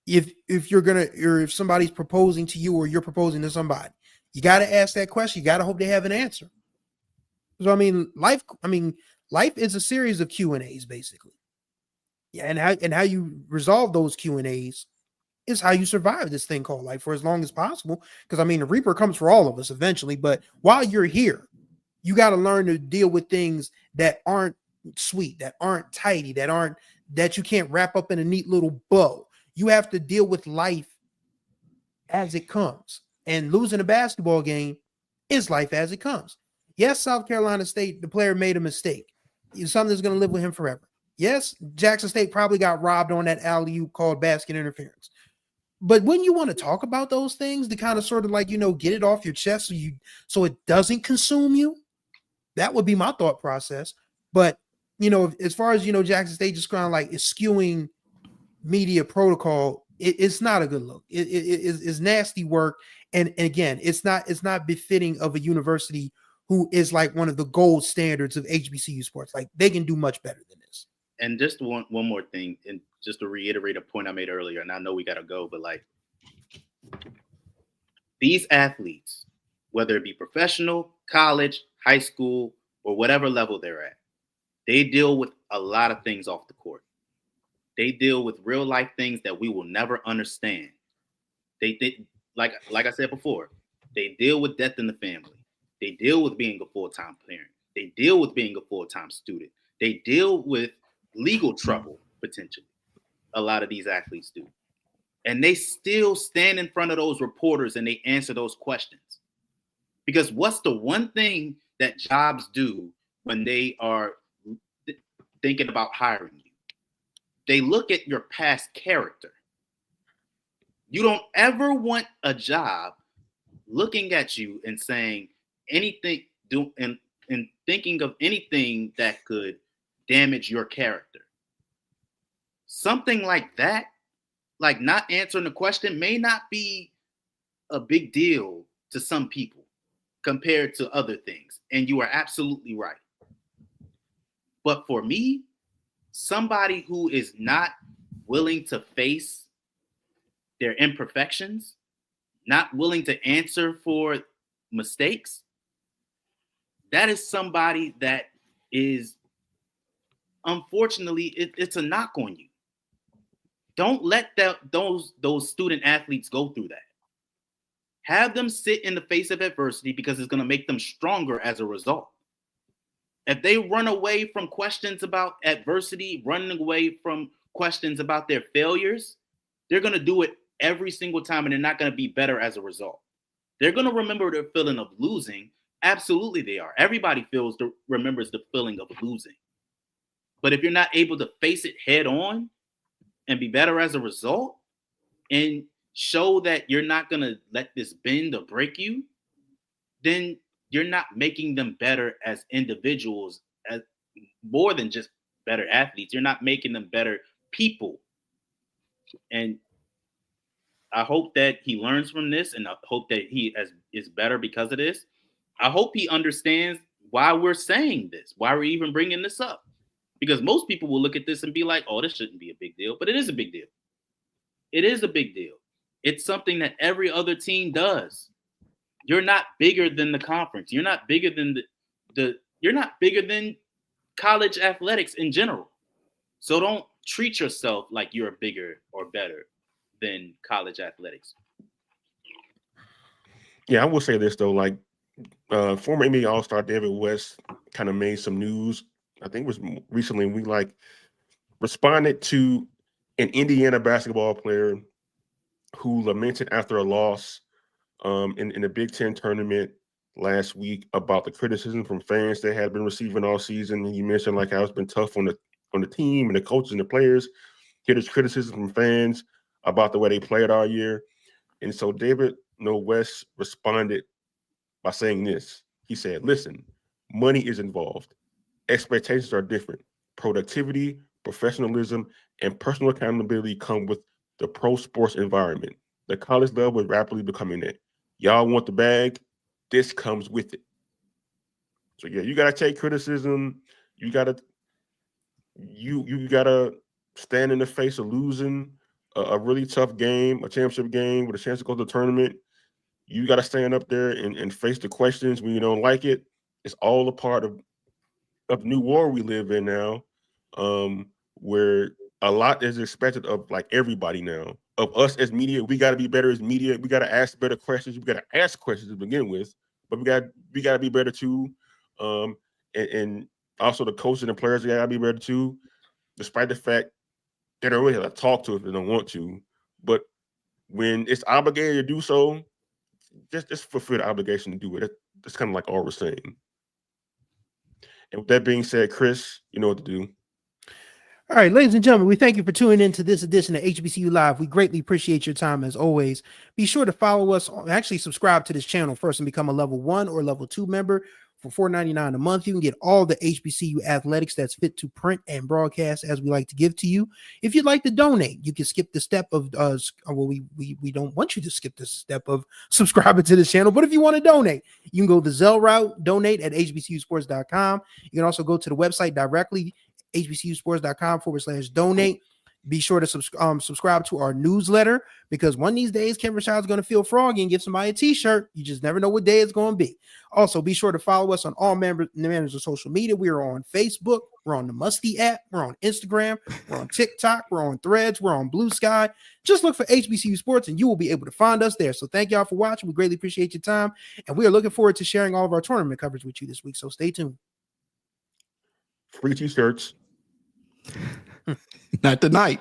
if if somebody's proposing to you or you're proposing to somebody, you got to ask that question. You got to hope they have an answer. So life is a series of Q&As basically. Yeah, and how you resolve those Q&As is how you survive this thing called life for as long as possible. Because the reaper comes for all of us eventually, but while you're here, you got to learn to deal with things that aren't sweet, that aren't tidy, that you can't wrap up in a neat little bow. You have to deal with life as it comes. And losing a basketball game is life as it comes. Yes, South Carolina State, the player made a mistake. It's something that's going to live with him forever. Yes, Jackson State probably got robbed on that alley-oop called basket interference. But when you want to talk about those things to kind of sort of get it off your chest so it doesn't consume you, that would be my thought process. But, as far as, Jackson State just kind of like is skewing media protocol, it's not a good look. It's nasty work. And again, it's not befitting of a university who is like one of the gold standards of HBCU sports. Like they can do much better than this. And just one more thing, and just to reiterate a point I made earlier, and I know we got to go, but like these athletes, whether it be professional, college, high school, or whatever level they're at, they deal with a lot of things off the court. They deal with real life things that we will never understand. They like I said before, they deal with death in the family. They deal with being a full-time parent. They deal with being a full-time student. They deal with legal trouble, potentially. A lot of these athletes do. And they still stand in front of those reporters and they answer those questions. Because what's the one thing that jobs do when they are thinking about hiring you? They look at your past character. You don't ever want a job looking at you and saying anything, and thinking of anything that could damage your character. Something like that, like not answering the question, may not be a big deal to some people compared to other things. And you are absolutely right. But for me, somebody who is not willing to face their imperfections, not willing to answer for mistakes, that is somebody that is, unfortunately, it's a knock on you. Don't let those student athletes go through that. Have them sit in the face of adversity because it's going to make them stronger as a result. If they run away from questions about adversity, running away from questions about their failures, they're going to do it every single time and they're not going to be better as a result. They're going to remember their feeling of losing. Absolutely they are. Everybody remembers the feeling of losing. But if you're not able to face it head on and be better as a result and show that you're not going to let this bend or break you, then you're not making them better as individuals, as more than just better athletes. You're not making them better people. And I hope that he learns from this, and I hope that he is better because of this. I hope he understands why we're saying this, why we're even bringing this up. Because most people will look at this and be like, oh, this shouldn't be a big deal. But it is a big deal. It is a big deal. It's something that every other team does. You're not bigger than the conference. You're not bigger than you're not bigger than college athletics in general. So don't treat yourself like you're bigger or better than college athletics. Yeah, I will say this though, like former NBA All-Star David West kind of made some news. I think it was recently. We responded to an Indiana basketball player who lamented after a loss in the Big Ten tournament last week about the criticism from fans they had been receiving all season. He mentioned like how it's been tough on the team and the coaches and the players. He had criticism from fans about the way they played all year. And so David West responded by saying this. He said, listen, money is involved. Expectations are different. Productivity, professionalism, and personal accountability come with the pro sports environment. The college level is rapidly becoming it. Y'all want the bag? This comes with it. So yeah, you gotta take criticism. You gotta you gotta stand in the face of losing a really tough game, a championship game with a chance to go to the tournament. You got to stand up there and face the questions when you don't like it. It's all a part of new war we live in now, where a lot is expected of like everybody now. Of us as media, we got to be better as media. We got to ask better questions. We got to ask questions to begin with, but we got to be better too. And also the coaches and the players got to be better too, despite the fact they don't really have to talk to if they don't want to. But when it's obligated to do so, just fulfill the obligation to do it. That's kind of like all we're saying. And with that being said, Chris, you know what to do. All right, ladies and gentlemen, we thank you for tuning in to this edition of HBCU Live. We greatly appreciate your time as always. Be sure to follow us, actually subscribe to this channel first and become a level 1 or level 2 member for $4.99 a month. You can get all the HBCU athletics that's fit to print and broadcast as we like to give to you. If you'd like to donate, you can skip the step of we don't want you to skip the step of subscribing to this channel, but if you want to donate, you can go the Zelle route, donate at hbcusports.com. You can also go to the website directly, hbcusports.com/donate. Be sure to subscribe to our newsletter, because one of these days Ken Rashad is going to feel froggy and give somebody a t-shirt. You just never know what day it's going to be. Also, be sure to follow us on all members of social media. We are on Facebook, we're on the Musty app, we're on Instagram, we're on TikTok, we're on Threads, we're on Blue Sky. Just look for HBCU Sports and you will be able to find us there. So thank y'all for watching. We greatly appreciate your time, and we are looking forward to sharing all of our tournament coverage with you this week. So stay tuned. Free t-shirts. Not tonight.